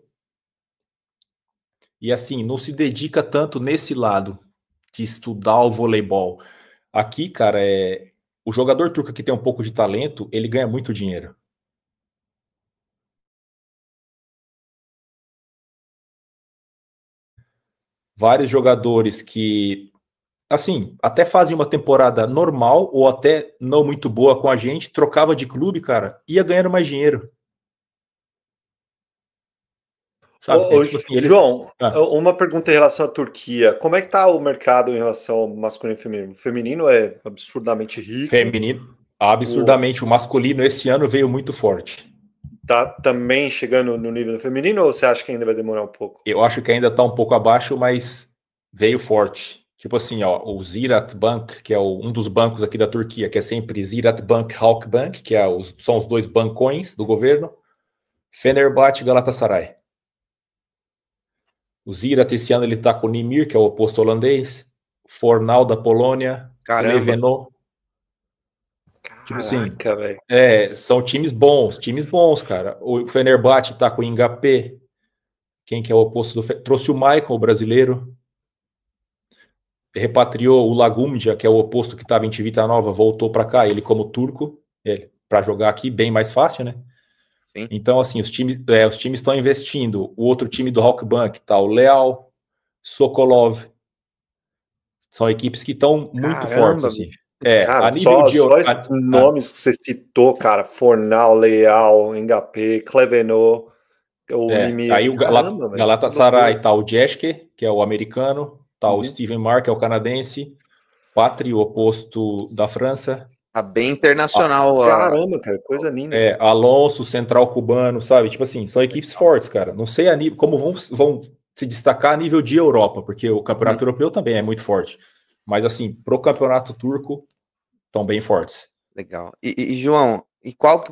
E assim, não se dedica tanto nesse lado de estudar o voleibol. Aqui, cara, o jogador turco que tem um pouco de talento, ele ganha muito dinheiro. Vários jogadores que assim, até fazia uma temporada normal ou até não muito boa com a gente, trocava de clube, cara, ia ganhando mais dinheiro. Sabe? É tipo assim, eles... João, Ah, uma pergunta em relação à Turquia. Como é que tá o mercado em relação ao masculino e feminino? O feminino é absurdamente rico. feminino, O, absurdamente, o masculino esse ano veio muito forte. tá também chegando no nível do feminino ou você acha que ainda vai demorar um pouco? Eu acho que ainda tá um pouco abaixo, mas veio forte. Tipo assim, ó, o Ziraat Bank, que é um dos bancos aqui da Turquia, que é sempre Ziraat Bank, Halkbank, que são os dois bancões do governo, Fenerbahçe e Galatasaray. O Ziraat esse ano ele tá com o Nimir, que é o oposto holandês, Fornal da Polônia, Caramba. Kleveno. Tipo assim, Caraca, velho. são times bons, cara. O Fenerbahçe tá com o Ngapé, quem que é o oposto trouxe o Michael, o brasileiro. Repatriou o Lagumdia, que é o oposto que estava em Civitanova, voltou para cá, ele como turco, para jogar aqui bem mais fácil, né? Sim. Então, assim, os times estão investindo. O outro time do Halkbank tá o Leal, Sokolov. São equipes que estão muito fortes, Caramba, assim. bicho. Cara, A nível só de... esses nomes que você citou, cara, Fornal, Leal, Ngapé, Kleveno, o aí Nimir. o Caramba, velho. Que Galatasaray loucura. tá o Jeske, que é o americano, tá o Steven Mark, que é o canadense, Patri, o oposto da França, Tá bem internacional. Caramba, cara, coisa linda. Alonso, Central Cubano, sabe? Tipo assim, são equipes fortes, cara. Não sei como vão se destacar a nível de Europa, porque o campeonato europeu também é muito forte. Mas assim, pro campeonato turco, estão bem fortes. Legal. João, e qual que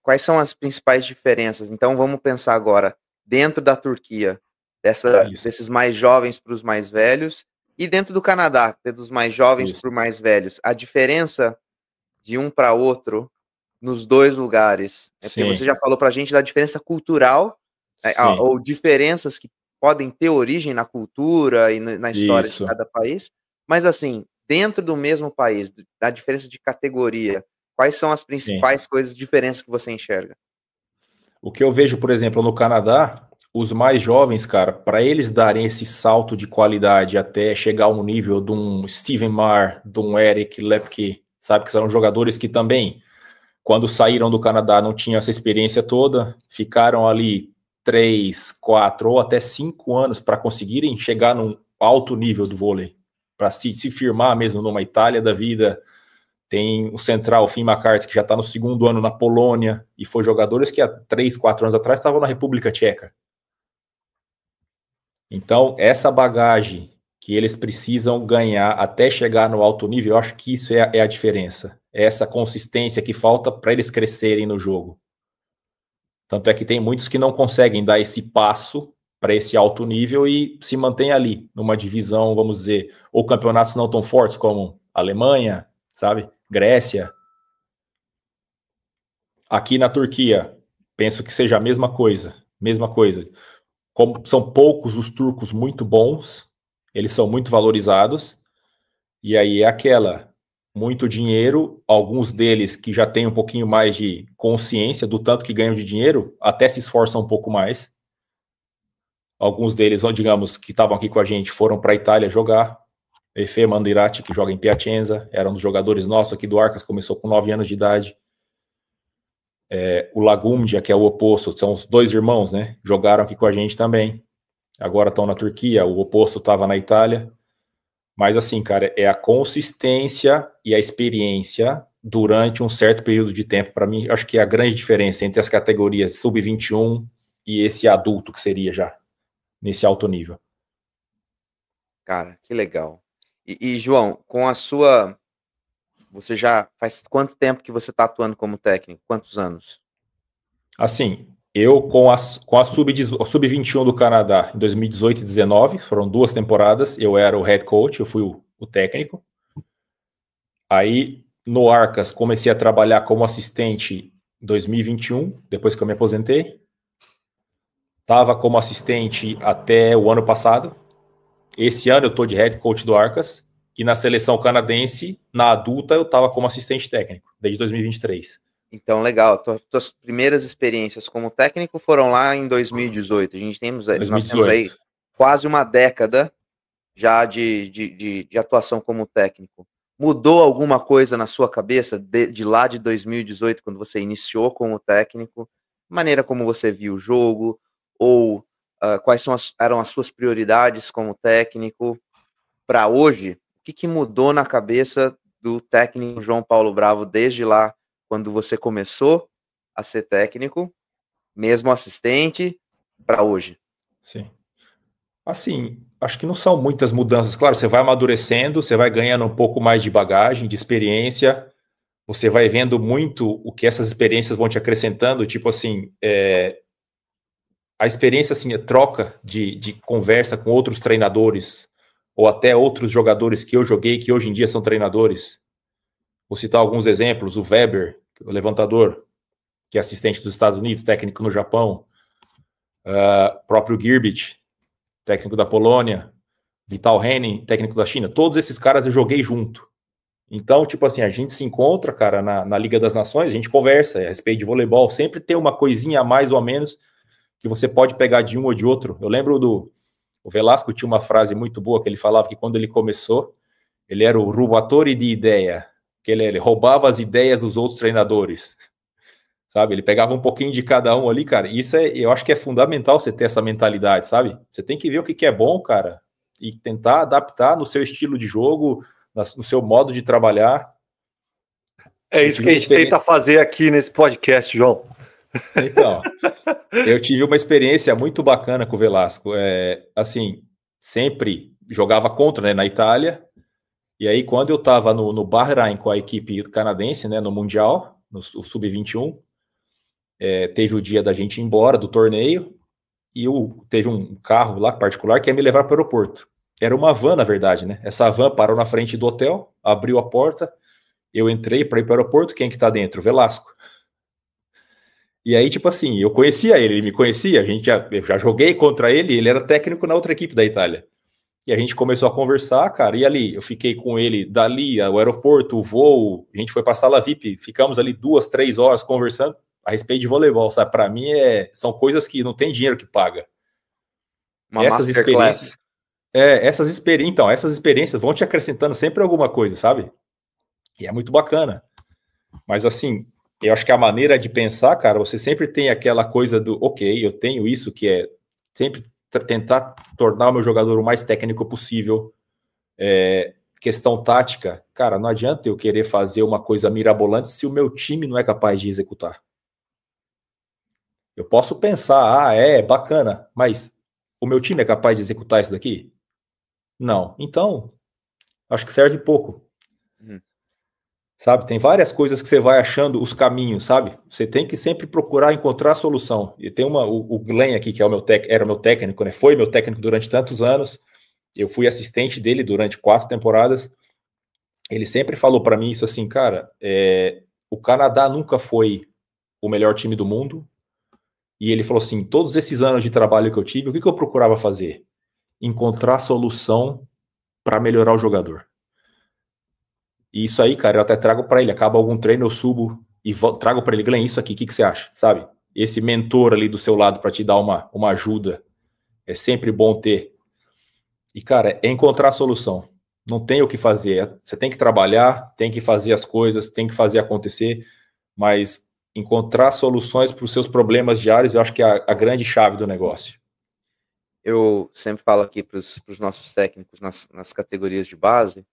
quais são as principais diferenças? Então vamos pensar agora, dentro da Turquia, desses mais jovens para os mais velhos, e dentro do Canadá, dos mais jovens para os mais velhos. A diferença de um para outro nos dois lugares. Porque você já falou para a gente da diferença cultural, ou diferenças que podem ter origem na cultura e na história de cada país, mas assim, dentro do mesmo país, da diferença de categoria, quais são as principais diferenças que você enxerga? O que eu vejo, por exemplo, no Canadá, os mais jovens, cara, para eles darem esse salto de qualidade até chegar ao nível de um Steven Marr, de um Eric Lepke, sabe, que são jogadores que também, quando saíram do Canadá, não tinham essa experiência toda, ficaram ali 3, 4 ou até 5 anos para conseguirem chegar num alto nível do vôlei, para se firmar mesmo numa Itália da vida. Tem o central, o Finn McCarthy, que já está no segundo ano na Polônia, e foi jogadores que há 3, 4 anos atrás estavam na República Tcheca. Então, essa bagagem que eles precisam ganhar até chegar no alto nível, eu acho que isso é a diferença. É essa consistência que falta para eles crescerem no jogo. Tanto é que tem muitos que não conseguem dar esse passo para esse alto nível e se mantém ali, numa divisão, vamos dizer, ou campeonatos não tão fortes como Alemanha, sabe? Grécia. Aqui na Turquia, penso que seja a mesma coisa. Mesma coisa. Como são poucos os turcos muito bons, eles são muito valorizados, e aí é aquela, muito dinheiro, alguns deles que já têm um pouquinho mais de consciência do tanto que ganham de dinheiro, até se esforçam um pouco mais. Alguns deles, digamos, que estavam aqui com a gente, foram para a Itália jogar. Efe Mandirati, que joga em Piacenza, era um dos jogadores nossos aqui do Arcas, começou com 9 anos de idade. O Lagumdia, que é o oposto, são os dois irmãos, né? Jogaram aqui com a gente também. Agora estão na Turquia, o oposto estava na Itália. Mas assim, cara, é a consistência e a experiência durante um certo período de tempo. Para mim, acho que é a grande diferença entre as categorias sub-21 e esse adulto que seria já nesse alto nível. Cara, que legal. João, com a sua... Você já faz quanto tempo que você está atuando como técnico? Quantos anos? Assim, eu com a Sub-21 do Canadá em 2018 e 2019, foram 2 temporadas, eu era o head coach, eu fui o técnico. Aí no Arcas comecei a trabalhar como assistente em 2021, depois que eu me aposentei. Estava como assistente até o ano passado. Esse ano eu estou de head coach do Arcas. E na seleção canadense, na adulta, eu estava como assistente técnico, desde 2023. Então, legal. Tuas primeiras experiências como técnico foram lá em 2018. Nós temos aí quase uma década já de atuação como técnico, mudou alguma coisa na sua cabeça de lá de 2018, quando você iniciou como técnico? Maneira como você viu o jogo, ou quais eram as suas prioridades como técnico para hoje? O que mudou na cabeça do técnico João Paulo Bravo desde lá, quando você começou a ser técnico, mesmo assistente, para hoje? Sim. Assim, acho que não são muitas mudanças. Claro, você vai amadurecendo, você vai ganhando um pouco mais de bagagem, de experiência, você vai vendo muito o que essas experiências vão te acrescentando, tipo assim, a experiência, assim, a troca de conversa com outros treinadores, ou até outros jogadores que eu joguei, que hoje em dia são treinadores. Vou citar alguns exemplos, o Weber, o levantador, que é assistente dos Estados Unidos, técnico no Japão, próprio Girbich, técnico da Polônia, Vital Henning, técnico da China, todos esses caras eu joguei junto. Então, tipo assim, a gente se encontra, cara, na Liga das Nações, a gente conversa a respeito de voleibol, sempre tem uma coisinha a mais ou a menos que você pode pegar de um ou de outro. Eu lembro o Velasco tinha uma frase muito boa que ele falava que quando ele começou, ele era o rubatore de ideia, que ele roubava as ideias dos outros treinadores, sabe? Ele pegava um pouquinho de cada um ali, cara. Isso eu acho que é fundamental você ter essa mentalidade, sabe? Você tem que ver o que é bom, cara, e tentar adaptar no seu estilo de jogo, no seu modo de trabalhar. É isso que a gente tenta fazer aqui nesse podcast, João. Então, eu tive uma experiência muito bacana com o Velasco. Assim, sempre jogava contra, né, na Itália. E aí, quando eu estava no Bahrein com a equipe canadense, né, no Mundial, no Sub-21, teve o dia da gente ir embora do torneio e teve um carro lá particular que ia me levar para o aeroporto. Era uma van, na verdade, né? Essa van parou na frente do hotel, abriu a porta, eu entrei para ir para o aeroporto. Quem que tá dentro? O Velasco. E aí, tipo assim, eu conhecia ele me conhecia, eu já joguei contra ele era técnico na outra equipe da Itália. E a gente começou a conversar, cara, e ali, eu fiquei com ele dali, o aeroporto, o voo, a gente foi pra sala VIP, ficamos ali 2, 3 horas conversando a respeito de voleibol, sabe? Pra mim, são coisas que não tem dinheiro que paga. Uma masterclass. Essas experiências vão te acrescentando sempre alguma coisa, sabe? E é muito bacana. Mas assim, eu acho que a maneira de pensar, cara, você sempre tem aquela coisa do, ok, eu tenho isso, que é sempre tentar tornar o meu jogador o mais técnico possível. Questão tática, cara, não adianta eu querer fazer uma coisa mirabolante se o meu time não é capaz de executar. Eu posso pensar, bacana, mas o meu time é capaz de executar isso daqui? Não. Então, acho que serve pouco. Sabe, tem várias coisas que você vai achando os caminhos, sabe? Você tem que sempre procurar encontrar a solução. E tem o Glenn aqui, que era o meu técnico, né? Foi meu técnico durante tantos anos. Eu fui assistente dele durante 4 temporadas. Ele sempre falou para mim isso assim, cara, o Canadá nunca foi o melhor time do mundo. E ele falou assim, todos esses anos de trabalho que eu tive, o que eu procurava fazer? Encontrar solução para melhorar o jogador. E isso aí, cara, eu até trago para ele. Acaba algum treino, eu subo e trago para ele, Glenn, isso aqui, o que você acha? Sabe? Esse mentor ali do seu lado para te dar uma ajuda. É sempre bom ter. E, cara, é encontrar a solução. Não tem o que fazer. Você tem que trabalhar, tem que fazer as coisas, tem que fazer acontecer, mas encontrar soluções para os seus problemas diários, eu acho que é a grande chave do negócio. Eu sempre falo aqui para os nossos técnicos nas categorias de base,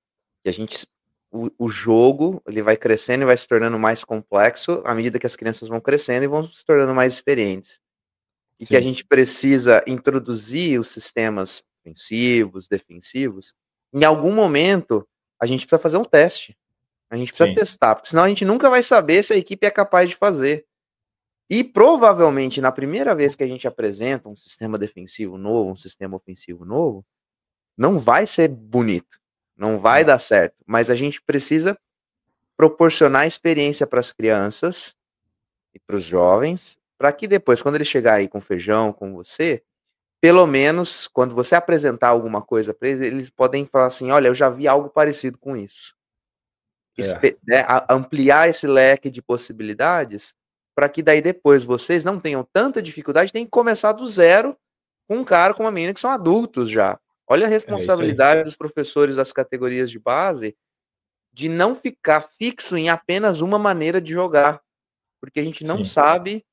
que a gente... O jogo, ele vai crescendo e vai se tornando mais complexo à medida que as crianças vão crescendo e vão se tornando mais experientes. E Sim. que a gente precisa introduzir os sistemas ofensivos, defensivos. Em algum momento, a gente precisa fazer um teste. A gente precisa Sim. testar, porque senão a gente nunca vai saber se a equipe é capaz de fazer. E provavelmente, na primeira vez que a gente apresenta um sistema defensivo novo, um sistema ofensivo novo, não vai ser bonito. Não vai dar certo, mas a gente precisa proporcionar experiência para as crianças e para os jovens, para que depois, quando ele chegar aí com Feijão, com você, pelo menos, quando você apresentar alguma coisa para eles podem falar assim, olha, eu já vi algo parecido com isso. Ampliar esse leque de possibilidades, para que daí depois vocês não tenham tanta dificuldade, tem que começar do zero com um cara, com uma menina que são adultos já. Olha a responsabilidade dos professores das categorias de base de não ficar fixo em apenas uma maneira de jogar, porque a gente não sabe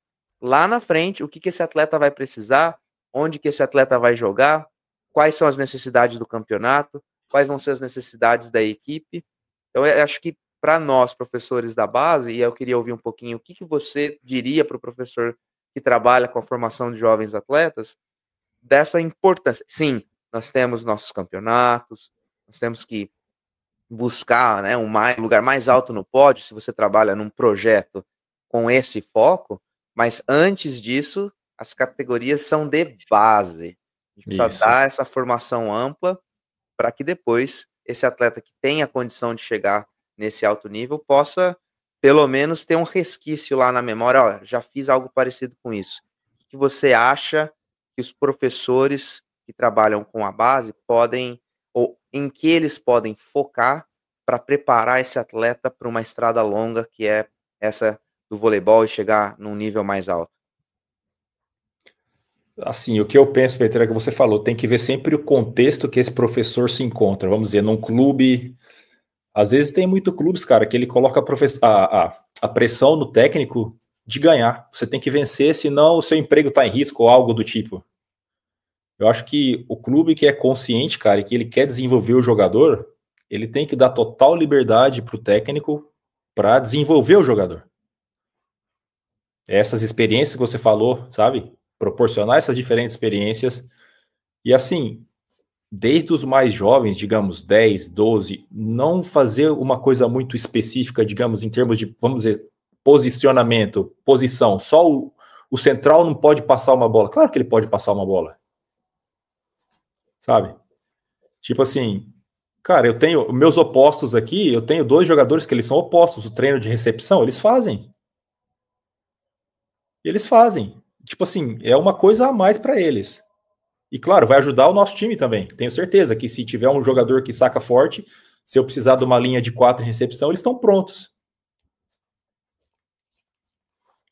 lá na frente o que esse atleta vai precisar, onde que esse atleta vai jogar, quais são as necessidades do campeonato, quais vão ser as necessidades da equipe. Então, eu acho que para nós, professores da base, e eu queria ouvir um pouquinho o que você diria para o professor que trabalha com a formação de jovens atletas, dessa importância. Sim, nós temos nossos campeonatos, nós temos que buscar, né, um lugar mais alto no pódio, se você trabalha num projeto com esse foco, mas antes disso, as categorias são de base. A gente precisa dar essa formação ampla para que depois esse atleta que tem a condição de chegar nesse alto nível possa, pelo menos, ter um resquício lá na memória. Ó, já fiz algo parecido com isso. O que você acha que os professores que trabalham com a base podem, ou em que eles podem focar para preparar esse atleta para uma estrada longa, que é essa do voleibol, e chegar num nível mais alto? Assim, o que eu penso, Peter, é que você falou, tem que ver sempre o contexto que esse professor se encontra. Vamos dizer, num clube. Às vezes tem muito clubes, cara, que ele coloca a pressão no técnico de ganhar. Você tem que vencer, senão o seu emprego está em risco ou algo do tipo. Eu acho que o clube que é consciente, cara, e que ele quer desenvolver o jogador, ele tem que dar total liberdade para o técnico para desenvolver o jogador. Essas experiências que você falou, sabe? Proporcionar essas diferentes experiências. E assim, desde os mais jovens, digamos, 10, 12, não fazer uma coisa muito específica, digamos, em termos de, vamos dizer, posicionamento, posição. Só o central não pode passar uma bola. Claro que ele pode passar uma bola. Sabe? Tipo assim, cara, eu tenho meus opostos aqui, eu tenho 2 jogadores que eles são opostos. O treino de recepção, eles fazem. Eles fazem. Tipo assim, é uma coisa a mais para eles. E claro, vai ajudar o nosso time também. Tenho certeza que se tiver um jogador que saca forte, se eu precisar de uma linha de 4 em recepção, eles estão prontos.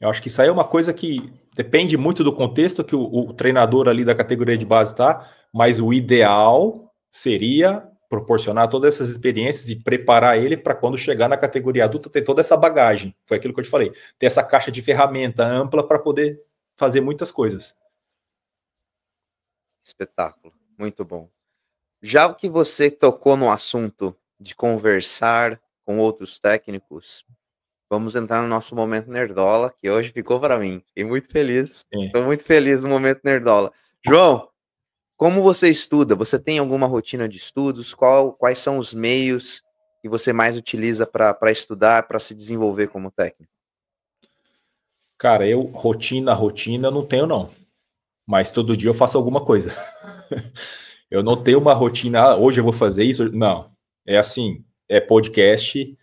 Eu acho que isso aí é uma coisa que depende muito do contexto que o treinador ali da categoria de base está, mas o ideal seria proporcionar todas essas experiências e preparar ele para quando chegar na categoria adulta ter toda essa bagagem. Foi aquilo que eu te falei. Ter essa caixa de ferramenta ampla para poder fazer muitas coisas. Espetáculo, muito bom. Já o que você tocou no assunto de conversar com outros técnicos, vamos entrar no nosso momento Nerdola, que hoje ficou para mim. Fiquei muito feliz. Estou muito feliz no momento Nerdola. João, como você estuda? Você tem alguma rotina de estudos? Quais são os meios que você mais utiliza para estudar, para se desenvolver como técnico? Cara, rotina eu não tenho, não. Mas todo dia eu faço alguma coisa. Eu não tenho uma rotina, hoje eu vou fazer isso. Não. É assim, é podcast,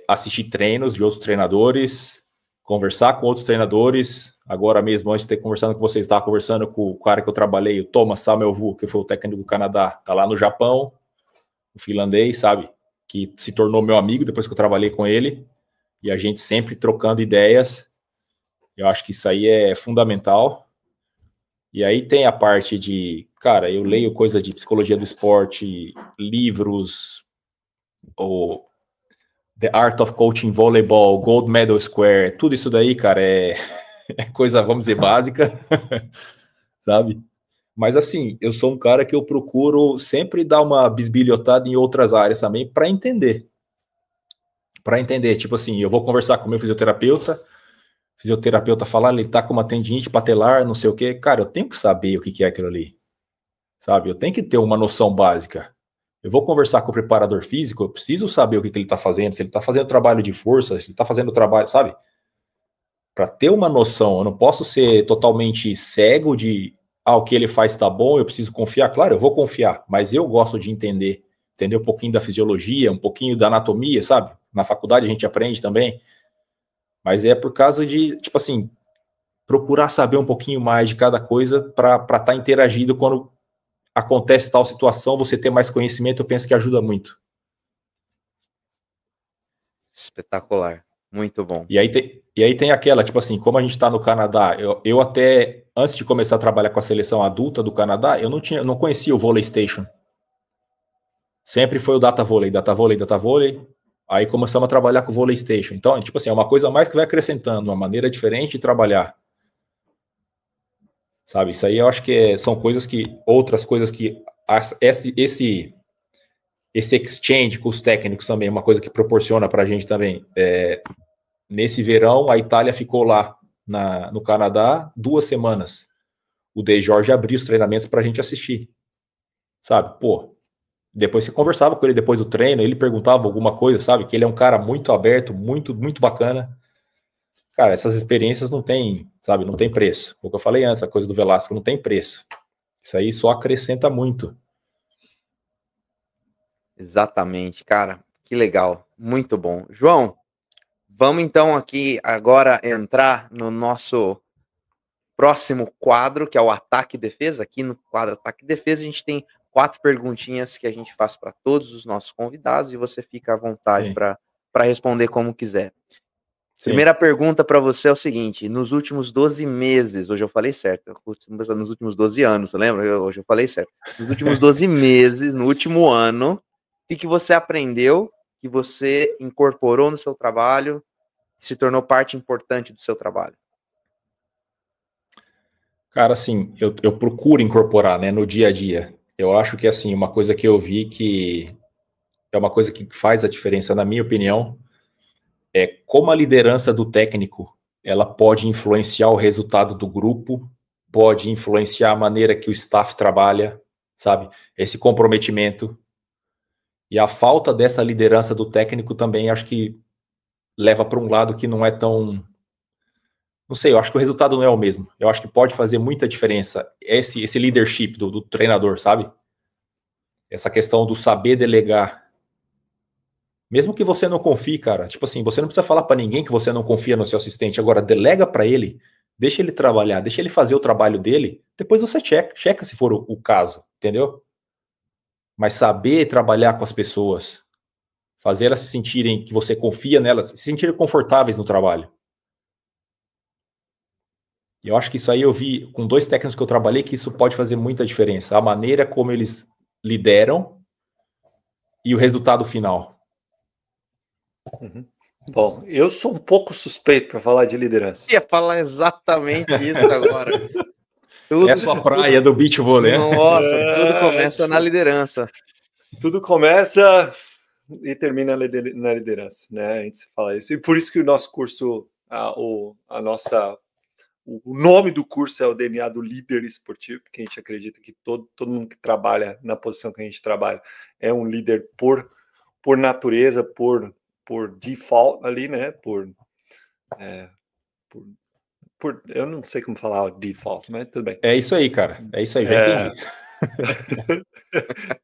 assistir treinos de outros treinadores, conversar com outros treinadores. Agora mesmo, antes de ter conversado com vocês, estava conversando com o cara que eu trabalhei, o Thomas Samuelvu, que foi o técnico do Canadá, tá lá no Japão, o finlandês, sabe? Que se tornou meu amigo depois que eu trabalhei com ele. E a gente sempre trocando ideias. Eu acho que isso aí é fundamental. E aí tem a parte de, cara, eu leio coisa de psicologia do esporte, livros, o The Art of Coaching Volleyball, Gold Medal Square, tudo isso daí, cara, é coisa, vamos dizer, básica, sabe? Mas assim, eu sou um cara que eu procuro sempre dar uma bisbilhotada em outras áreas também para entender. Para entender, tipo assim, eu vou conversar com o meu fisioterapeuta falar, ele tá com uma tendinite patelar, não sei o quê. Cara, eu tenho que saber o que é aquilo ali, sabe? Eu tenho que ter uma noção básica. Eu vou conversar com o preparador físico, eu preciso saber o que ele tá fazendo, se ele tá fazendo trabalho de força, se ele tá fazendo trabalho, sabe? Para ter uma noção, eu não posso ser totalmente cego de, o que ele faz tá bom, eu preciso confiar. Claro, eu vou confiar, mas eu gosto de entender um pouquinho da fisiologia, um pouquinho da anatomia, sabe? Na faculdade a gente aprende também. Mas é por causa de, tipo assim, procurar saber um pouquinho mais de cada coisa para estar interagindo quando acontece tal situação, você ter mais conhecimento, eu penso que ajuda muito. Espetacular, muito bom. E aí E aí tem aquela, tipo assim, como a gente está no Canadá, eu até, antes de começar a trabalhar com a seleção adulta do Canadá, eu não conhecia o Volley Station. Sempre foi o Data Volley. Aí começamos a trabalhar com o Volley Station. Então, tipo assim, é uma coisa a mais que vai acrescentando, uma maneira diferente de trabalhar. Sabe, isso aí eu acho que são coisas que, outras coisas que, esse exchange com os técnicos também, é uma coisa que proporciona para a gente também. Nesse verão, a Itália ficou lá no Canadá 2 semanas. O De Jorge abriu os treinamentos para a gente assistir. Sabe, pô, depois você conversava com ele depois do treino, ele perguntava alguma coisa, sabe, que ele é um cara muito aberto, muito, muito bacana. Cara, essas experiências não tem, sabe, não tem preço. O que eu falei antes, a coisa do Velasco não tem preço. Isso aí só acrescenta muito. Exatamente, cara. Que legal. Muito bom. João, vamos então aqui agora entrar no nosso próximo quadro, que é o Ataque e Defesa. Aqui no quadro Ataque e Defesa, a gente tem 4 perguntinhas que a gente faz para todos os nossos convidados e você fica à vontade para responder como quiser. Sim. Primeira pergunta para você é o seguinte: nos últimos 12 meses, hoje eu falei certo, nos últimos 12 anos, você lembra? Hoje eu falei certo. Nos últimos 12 meses, no último ano, o que você aprendeu, que você incorporou no seu trabalho, que se tornou parte importante do seu trabalho? Cara, assim, eu procuro incorporar, né, no dia a dia. Eu acho que, assim, uma coisa que eu vi que é uma coisa que faz a diferença, na minha opinião, é como a liderança do técnico, ela pode influenciar o resultado do grupo, pode influenciar a maneira que o staff trabalha, sabe? Esse comprometimento. E a falta dessa liderança do técnico também, acho que leva para um lado que não é tão... Não sei, eu acho que o resultado não é o mesmo. Eu acho que pode fazer muita diferença esse leadership do treinador, sabe? Essa questão do saber delegar. Mesmo que você não confie, cara, tipo assim, você não precisa falar para ninguém que você não confia no seu assistente. Agora, delega para ele, deixa ele trabalhar, deixa ele fazer o trabalho dele, depois você checa se for o caso, entendeu? Mas saber trabalhar com as pessoas, fazer elas se sentirem que você confia nelas, se sentirem confortáveis no trabalho. E eu acho que isso aí eu vi com 2 técnicos que eu trabalhei que isso pode fazer muita diferença. A maneira como eles lideram e o resultado final. Uhum. Bom, eu sou um pouco suspeito para falar de liderança. Eu ia falar exatamente isso agora. Tudo, essa é a praia do beach vôlei, né? Nossa, tudo começa na liderança. Tudo começa e termina na liderança, né? A gente fala isso. E por isso que o nosso curso, o nome do curso é o DNA do líder esportivo, porque a gente acredita que todo mundo que trabalha na posição que a gente trabalha é um líder por natureza, por default ali, né? Eu não sei como falar default, mas tudo bem. É isso aí, cara. É isso aí, já entendi.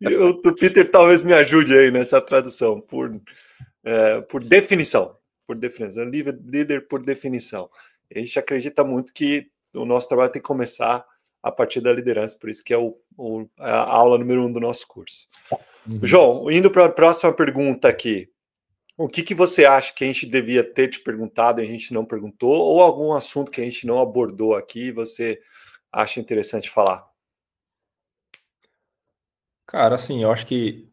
E o Peter talvez me ajude aí nessa tradução, por definição. Por definição. Líder por definição. A gente acredita muito que o nosso trabalho tem que começar a partir da liderança, por isso que é a aula número 1 do nosso curso. Uhum. João, indo para a próxima pergunta aqui. O que você acha que a gente devia ter te perguntado e a gente não perguntou? Ou algum assunto que a gente não abordou aqui e você acha interessante falar? Cara, assim, eu acho que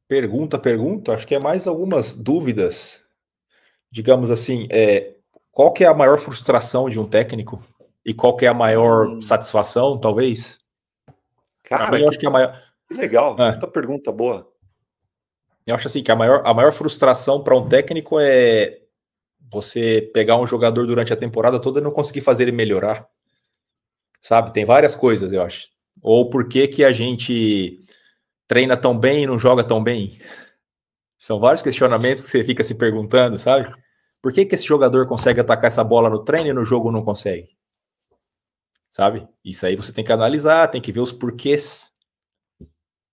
pergunta, acho que é mais algumas dúvidas. Digamos assim, qual que é a maior frustração de um técnico? E qual que é a maior satisfação, talvez? Cara, mim, eu acho que a maior... Que legal, muita pergunta boa. Eu acho assim que a maior frustração para um técnico é você pegar um jogador durante a temporada toda e não conseguir fazer ele melhorar. Sabe? Tem várias coisas, eu acho. Ou por que a gente treina tão bem e não joga tão bem? São vários questionamentos que você fica se perguntando, sabe? Por que esse jogador consegue atacar essa bola no treino e no jogo não consegue? Sabe? Isso aí você tem que analisar, tem que ver os porquês.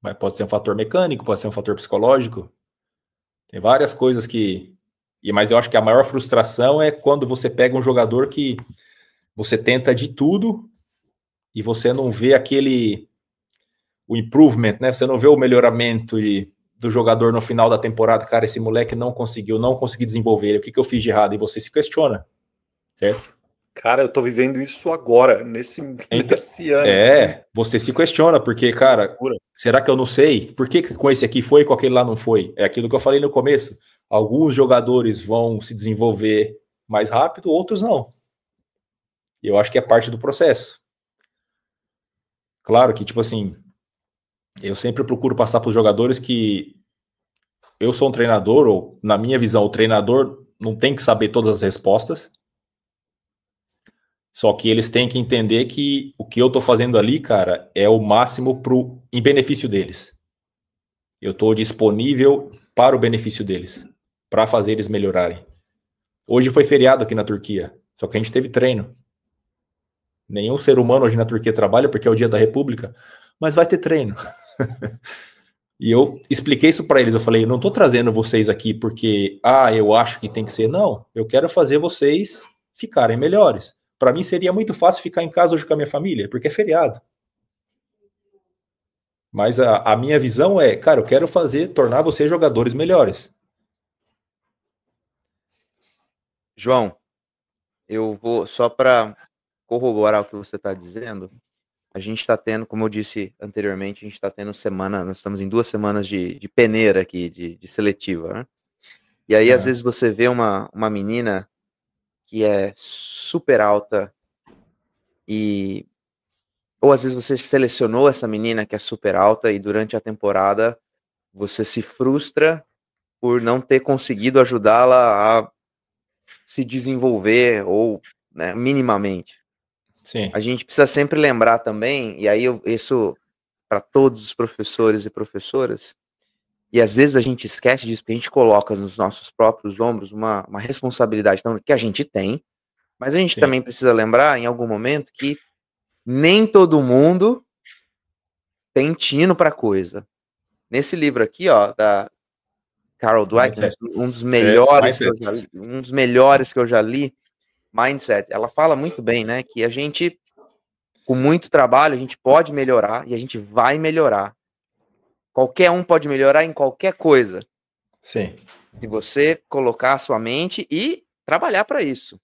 Mas pode ser um fator mecânico, pode ser um fator psicológico. Tem várias coisas que... Mas eu acho que a maior frustração é quando você pega um jogador que você tenta de tudo e você não vê o improvement, né? Você não vê o melhoramento do jogador no final da temporada. Cara, esse moleque não consegui desenvolver ele. O que eu fiz de errado? E você se questiona. certo? Cara, eu tô vivendo isso agora, nesse ano. Você se questiona, porque, cara, será que eu não sei? Por que com esse aqui foi e com aquele lá não foi? É aquilo que eu falei no começo. Alguns jogadores vão se desenvolver mais rápido, outros não. E eu acho que é parte do processo. Claro que, tipo assim, eu sempre procuro passar para os jogadores que eu sou um treinador, ou na minha visão, o treinador não tem que saber todas as respostas. Só que eles têm que entender que o que eu tô fazendo ali, cara, é o máximo em benefício deles. Eu tô disponível para o benefício deles, para fazer eles melhorarem. Hoje foi feriado aqui na Turquia, só que a gente teve treino. Nenhum ser humano hoje na Turquia trabalha porque é o dia da República, mas vai ter treino. E eu expliquei isso para eles, eu falei, não tô trazendo vocês aqui porque, eu acho que tem que ser. Não, eu quero fazer vocês ficarem melhores. Para mim seria muito fácil ficar em casa hoje com a minha família, porque é feriado. Mas a minha visão é, cara, eu quero tornar vocês jogadores melhores. João, eu vou, só para corroborar o que você está dizendo, a gente está tendo, como eu disse anteriormente, a gente está tendo nós estamos em 2 semanas de peneira aqui, de seletiva, né? E aí, às vezes, você vê uma menina que é super alta ou às vezes você selecionou essa menina que é super alta e durante a temporada você se frustra por não ter conseguido ajudá-la a se desenvolver ou, né, minimamente. Sim. A gente precisa sempre lembrar também, e aí isso para todos os professores e professoras, e às vezes a gente esquece disso, porque a gente coloca nos nossos próprios ombros uma responsabilidade que a gente tem, mas a gente também precisa lembrar em algum momento que nem todo mundo tem tino para coisa. Nesse livro aqui, ó, da Carol Dweck, um dos melhores que eu já li, Mindset, ela fala muito bem, né, que a gente, com muito trabalho, a gente pode melhorar e a gente vai melhorar. Qualquer um pode melhorar em qualquer coisa. Sim. Se você colocar a sua mente e trabalhar para isso.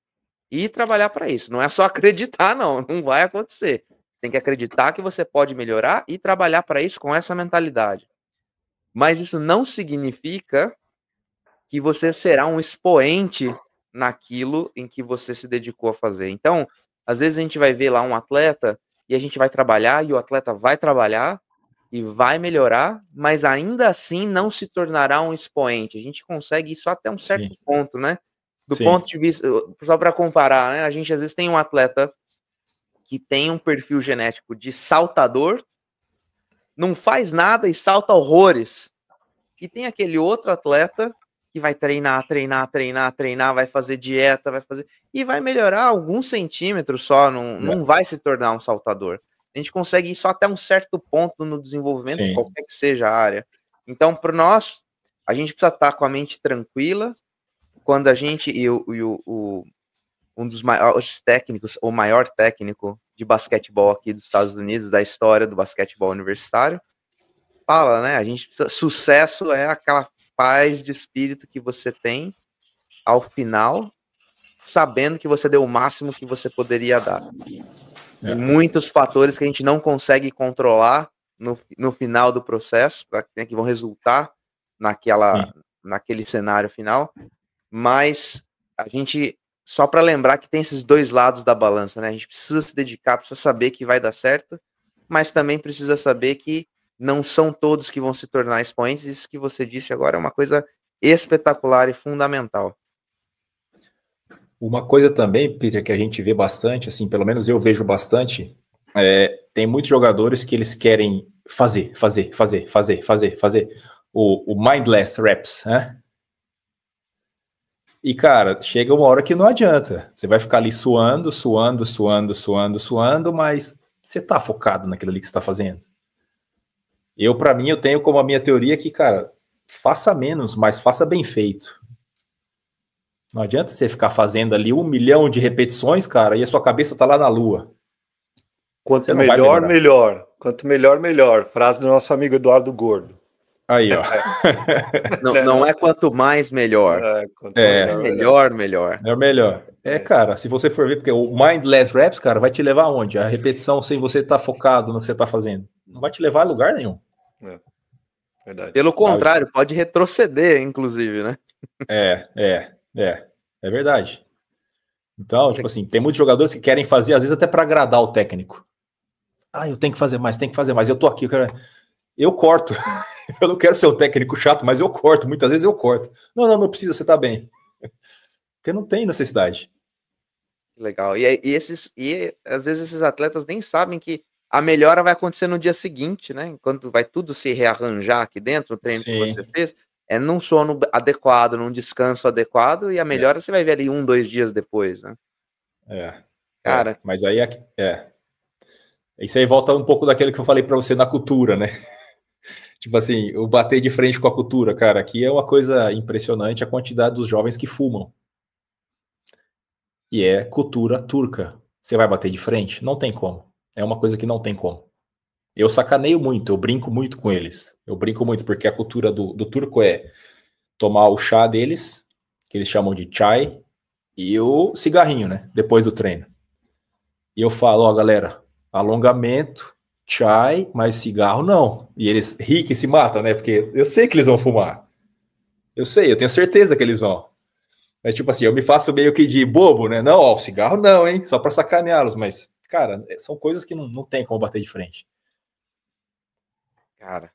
Não é só acreditar, não vai acontecer. Tem que acreditar que você pode melhorar e trabalhar para isso com essa mentalidade. Mas isso não significa que você será um expoente naquilo em que você se dedicou a fazer. Então, às vezes a gente vai ver lá um atleta e a gente vai trabalhar e o atleta vai trabalhar e vai melhorar, mas ainda assim não se tornará um expoente. A gente consegue isso até um certo ponto, né? Do ponto de vista, só para comparar, né? A gente às vezes tem um atleta que tem um perfil genético de saltador, não faz nada e salta horrores. E tem aquele outro atleta que vai treinar, vai fazer dieta, e vai melhorar alguns centímetros só, não vai se tornar um saltador. A gente consegue isso até um certo ponto no desenvolvimento de qualquer que seja a área. Então, para nós, a gente precisa estar com a mente tranquila. Quando a gente, um dos maiores técnicos, o maior técnico de basquetebol aqui dos Estados Unidos, da história do basquetebol universitário, fala, né? A gente precisa, sucesso é aquela paz de espírito que você tem ao final, sabendo que você deu o máximo que você poderia dar. E muitos fatores que a gente não consegue controlar no final do processo, que vão resultar naquele cenário final, mas a gente, só para lembrar que tem esses dois lados da balança, né? A gente precisa se dedicar, precisa saber que vai dar certo, mas também precisa saber que não são todos que vão se tornar expoentes. Isso que você disse agora é uma coisa espetacular e fundamental. Uma coisa também, Peter, que a gente vê bastante, assim, pelo menos eu vejo bastante, tem muitos jogadores que eles querem fazer. O mindless reps, né? E, cara, chega uma hora que não adianta. Você vai ficar ali suando, mas você tá focado naquilo ali que você tá fazendo. Para mim, eu tenho como a minha teoria que, cara, faça menos, mas faça bem feito. Não adianta você ficar fazendo ali 1 milhão de repetições, cara, e a sua cabeça tá lá na lua. Quanto melhor, melhor. Quanto melhor, melhor. Frase do nosso amigo Eduardo Gordo. Aí, ó. Não é quanto mais, melhor. Melhor. É o melhor. Cara, se você for ver, porque o Mindless Reps, cara, vai te levar aonde? A repetição sem você estar focado no que você está fazendo. Não vai te levar a lugar nenhum. Verdade. Pelo contrário, pode retroceder, inclusive, né? É verdade. Então, tipo assim, tem muitos jogadores que querem fazer, às vezes até para agradar o técnico. Eu tenho que fazer mais, eu tô aqui, eu corto. Eu não quero ser um técnico chato, mas eu corto, muitas vezes eu corto. Não precisa, você tá bem. Porque não tem necessidade. Legal. E às vezes esses atletas nem sabem que a melhora vai acontecer no dia seguinte, né? Enquanto vai tudo se rearranjar aqui dentro, o treino que você fez, é num sono adequado, num descanso adequado, e a melhora você vai ver ali 1-2 dias depois, né? Cara. Mas aí isso aí volta um pouco daquilo que eu falei para você na cultura, né? Tipo assim, o bater de frente com a cultura, cara, aqui é uma coisa impressionante a quantidade dos jovens que fumam. E é cultura turca. Você vai bater de frente? Não tem como. É uma coisa que não tem como. Eu sacaneio muito, eu brinco muito com eles. Eu brinco muito, porque a cultura do turco é tomar o chá deles, que eles chamam de chai, e o cigarrinho, né? Depois do treino. E eu falo, galera, alongamento, chai, mas cigarro não. E eles riem que se matam, né? Porque eu sei que eles vão fumar. Eu tenho certeza que eles vão. É tipo assim, eu me faço meio que de bobo, né? Não, cigarro não, hein? Só pra sacaneá-los, mas, cara, são coisas que não tem como bater de frente. Cara,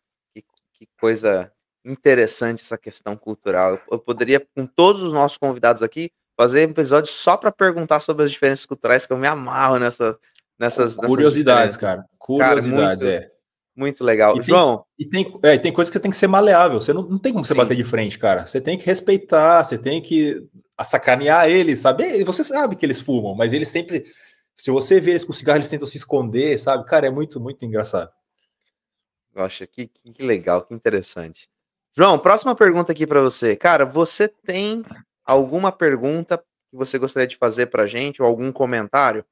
que coisa interessante essa questão cultural. Eu poderia, com todos os nossos convidados aqui, fazer um episódio só para perguntar sobre as diferenças culturais, que eu me amarro nessas curiosidades, cara. Curiosidades, cara, muito legal. João. E tem coisas que você tem que ser maleável. Você não tem como você bater de frente, cara. Você tem que respeitar, você tem que sacanear eles, sabe? Você sabe que eles fumam, mas eles sempre. Se você vê eles com cigarro, eles tentam se esconder, sabe? Cara, é muito, muito engraçado. Poxa, que legal, que interessante. João, próxima pergunta aqui para você. Cara, você tem alguma pergunta que você gostaria de fazer para a gente, ou algum comentário?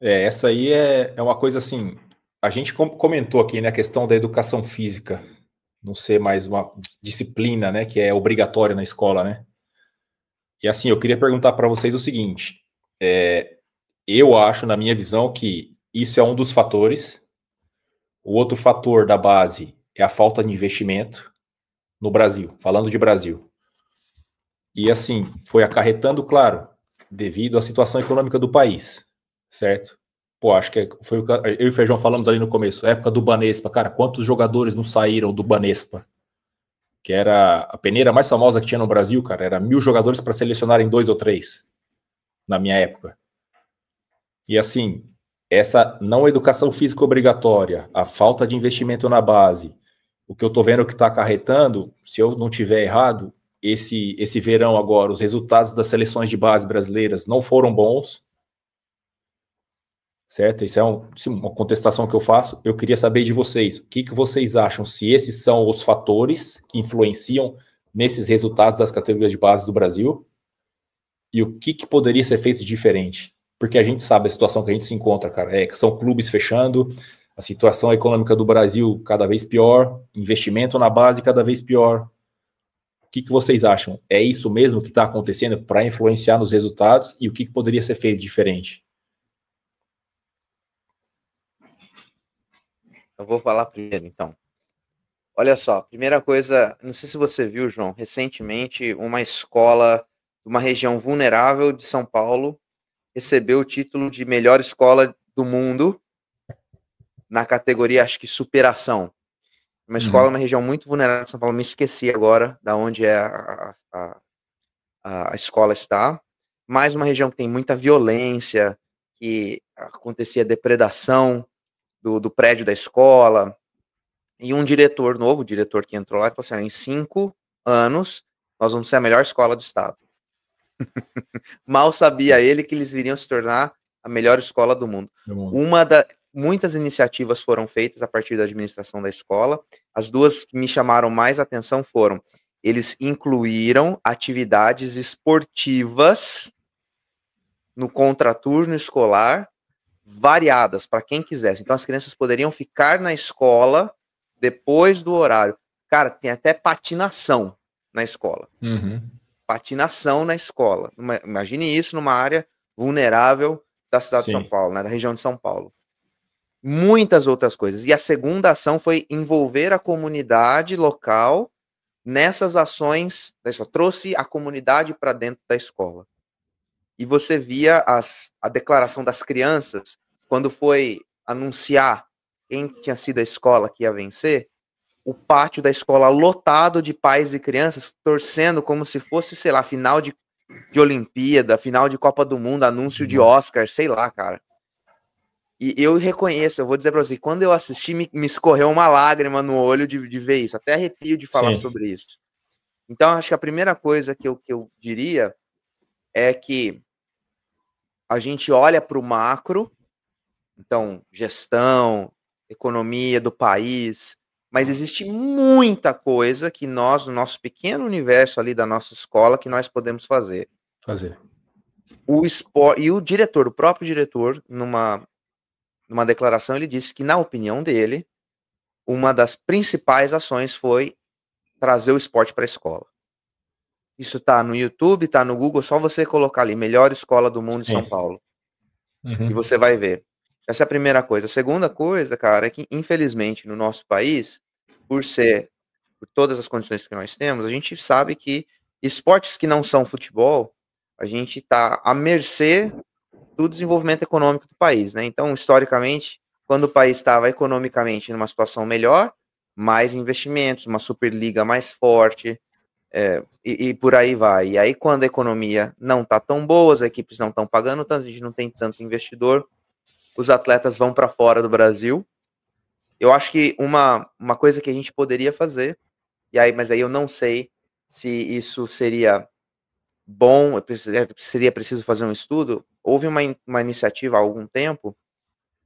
Essa aí é uma coisa assim, a gente comentou aqui, né, a questão da educação física, não ser mais uma disciplina, né, que é obrigatória na escola, né? E assim, eu queria perguntar para vocês o seguinte, eu acho, na minha visão, que isso é um dos fatores. O outro fator da base é a falta de investimento no Brasil, falando de Brasil. E assim, foi acarretando, claro, devido à situação econômica do país, certo? Pô, acho que foi o que eu e o Feijão falamos ali no começo, época do Banespa, cara, quantos jogadores não saíram do Banespa? Que era a peneira mais famosa que tinha no Brasil, cara, era 1.000 jogadores para selecionarem 2 ou 3, na minha época. E assim, essa não educação física obrigatória, a falta de investimento na base, o que eu tô vendo que está acarretando, se eu não tiver errado, esse verão agora, os resultados das seleções de base brasileiras não foram bons, certo? Isso é uma contestação que eu faço. Eu queria saber de vocês, o que vocês acham, se esses são os fatores que influenciam nesses resultados das categorias de base do Brasil, e o que poderia ser feito diferente? Porque a gente sabe a situação que a gente se encontra, cara, que são clubes fechando, a situação econômica do Brasil cada vez pior, investimento na base cada vez pior. O que vocês acham? É isso mesmo que está acontecendo para influenciar nos resultados, e o que poderia ser feito diferente? Eu vou falar primeiro, então. Olha só, primeira coisa, não sei se você viu, João, recentemente uma escola de uma região vulnerável de São Paulo recebeu o título de melhor escola do mundo na categoria, acho que, superação. Uma escola numa região muito vulnerável de São Paulo, me esqueci agora da onde a escola está, mas uma região que tem muita violência, que acontecia depredação do prédio da escola, e um diretor novo, o diretor que entrou lá, falou assim, em 5 anos, nós vamos ser a melhor escola do estado. Mal sabia ele que eles viriam se tornar a melhor escola do mundo. Muitas iniciativas foram feitas a partir da administração da escola. As duas que me chamaram mais atenção foram, eles incluíram atividades esportivas no contraturno escolar, variadas para quem quisesse. Então as crianças poderiam ficar na escola depois do horário. Cara, tem até patinação na escola. Uhum. Patinação na escola. Imagine isso numa área vulnerável da cidade de São Sim. Paulo, né, da região de São Paulo. Muitas outras coisas. E a segunda ação foi envolver a comunidade local nessas ações, trouxe a comunidade para dentro da escola. E você via a declaração das crianças, quando foi anunciar quem tinha sido a escola que ia vencer, o pátio da escola lotado de pais e crianças torcendo como se fosse, sei lá, final de Olimpíada, final de Copa do Mundo, anúncio de Oscar, sei lá, cara. E eu reconheço, eu vou dizer pra você, quando eu assisti, me escorreu uma lágrima no olho de ver isso, até arrepio de falar sobre isso. Então, acho que a primeira coisa que eu diria é que a gente olha para o macro, então, gestão, economia do país, mas existe muita coisa que nós, no nosso pequeno universo ali da nossa escola, que nós podemos fazer. O esporte, e o diretor, o próprio diretor, numa declaração, ele disse que, na opinião dele, uma das principais ações foi trazer o esporte para a escola. Isso tá no YouTube, tá no Google, só você colocar ali, melhor escola do mundo de São Paulo. E você vai ver. Essa é a primeira coisa. A segunda coisa, cara, é que, infelizmente, no nosso país, por todas as condições que nós temos, a gente sabe que esportes que não são futebol, a gente tá à mercê do desenvolvimento econômico do país, né? Então, historicamente, quando o país estava economicamente numa situação melhor, mais investimentos, uma Superliga mais forte, e por aí vai. E aí, quando a economia não está tão boa, as equipes não estão pagando tanto, a gente não tem tanto investidor, os atletas vão para fora do Brasil. Eu acho que uma coisa que a gente poderia fazer, mas aí eu não sei se isso seria bom, seria preciso fazer um estudo. Houve uma iniciativa há algum tempo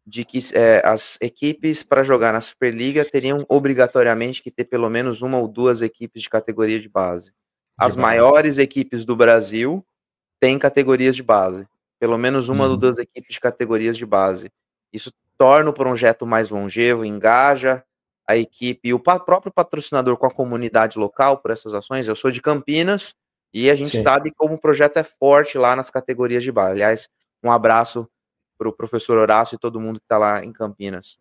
de que as equipes para jogar na Superliga teriam obrigatoriamente que ter pelo menos uma ou duas equipes de categoria de base. As maiores equipes do Brasil têm categorias de base. Pelo menos uma ou duas equipes de categorias de base. Isso torna o projeto mais longevo, engaja a equipe e o próprio patrocinador com a comunidade local por essas ações. Eu sou de Campinas e a gente sabe como o projeto é forte lá nas categorias de base. Aliás, um abraço para o professor Horácio e todo mundo que está lá em Campinas.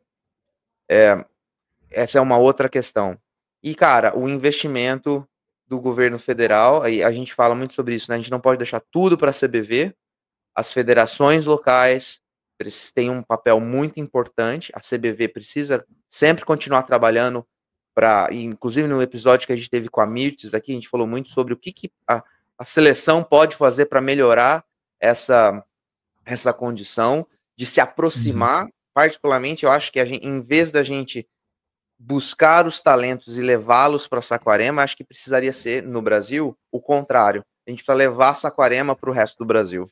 Essa é uma outra questão. E, cara, o investimento do governo federal, aí a gente fala muito sobre isso, né? A gente não pode deixar tudo para a CBV. As federações locais têm um papel muito importante. A CBV precisa sempre continuar trabalhando inclusive no episódio que a gente teve com a Mirtes aqui, a gente falou muito sobre o que a seleção pode fazer para melhorar essa condição de se aproximar. Particularmente, eu acho que em vez da gente buscar os talentos e levá-los para Saquarema, acho que precisaria ser, no Brasil, o contrário. A gente precisa levar Saquarema para o resto do Brasil.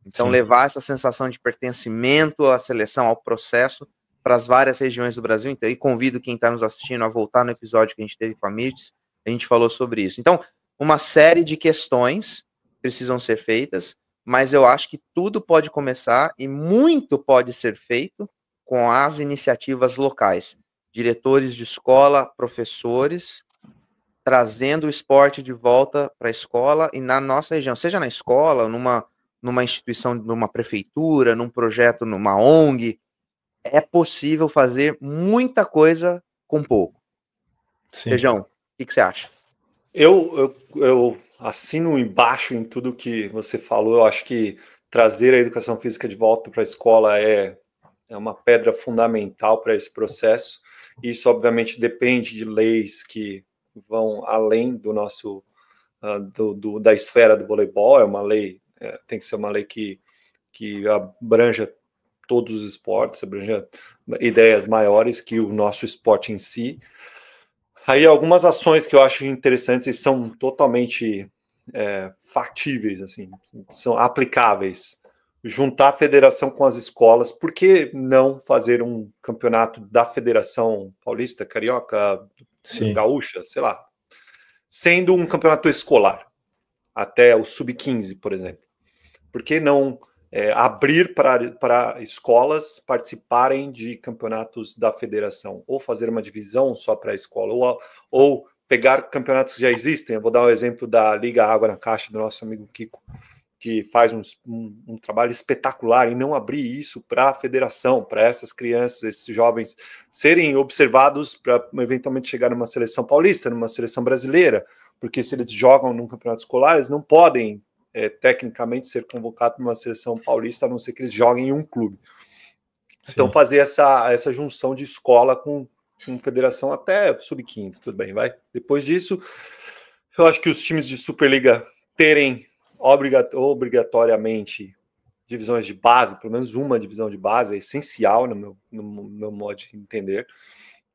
Então, levar essa sensação de pertencimento à seleção, ao processo, para as várias regiões do Brasil. Então, e convido quem está nos assistindo a voltar no episódio que a gente teve com a Mirtes, a gente falou sobre isso. Então, uma série de questões precisam ser feitas, mas eu acho que tudo pode começar e muito pode ser feito com as iniciativas locais. Diretores de escola, professores, trazendo o esporte de volta para a escola e na nossa região, seja na escola, numa instituição, numa prefeitura, num projeto, numa ONG, é possível fazer muita coisa com pouco. Feijão, o que você acha? Eu assino embaixo em tudo que você falou. Eu acho que trazer a educação física de volta para a escola é uma pedra fundamental para esse processo. Isso, obviamente, depende de leis que vão além do nosso da esfera do voleibol. É uma lei, tem que ser uma lei que abranja todos os esportes, abranja ideias maiores que o nosso esporte em si. Aí algumas ações que eu acho interessantes e são totalmente factíveis, assim, são aplicáveis. Juntar a federação com as escolas. Por que não fazer um campeonato da Federação Paulista, Carioca, Gaúcha, sei lá, sendo um campeonato escolar, até o Sub-15, por exemplo? Por que não abrir para escolas participarem de campeonatos da federação, ou fazer uma divisão só para a escola, ou pegar campeonatos que já existem. Eu vou dar um exemplo da Liga Água na Caixa, do nosso amigo Kiko, que faz um trabalho espetacular em não abrir isso para a federação, para essas crianças, esses jovens serem observados para eventualmente chegar numa seleção paulista, numa seleção brasileira, porque se eles jogam num campeonato escolar, eles não podem tecnicamente ser convocados numa seleção paulista, a não ser que eles joguem em um clube. Sim. Então fazer essa junção de escola com federação até sub-15, tudo bem, vai. Depois disso, eu acho que os times de Superliga terem obrigatoriamente divisões de base, pelo menos uma divisão de base, é essencial no meu modo de entender,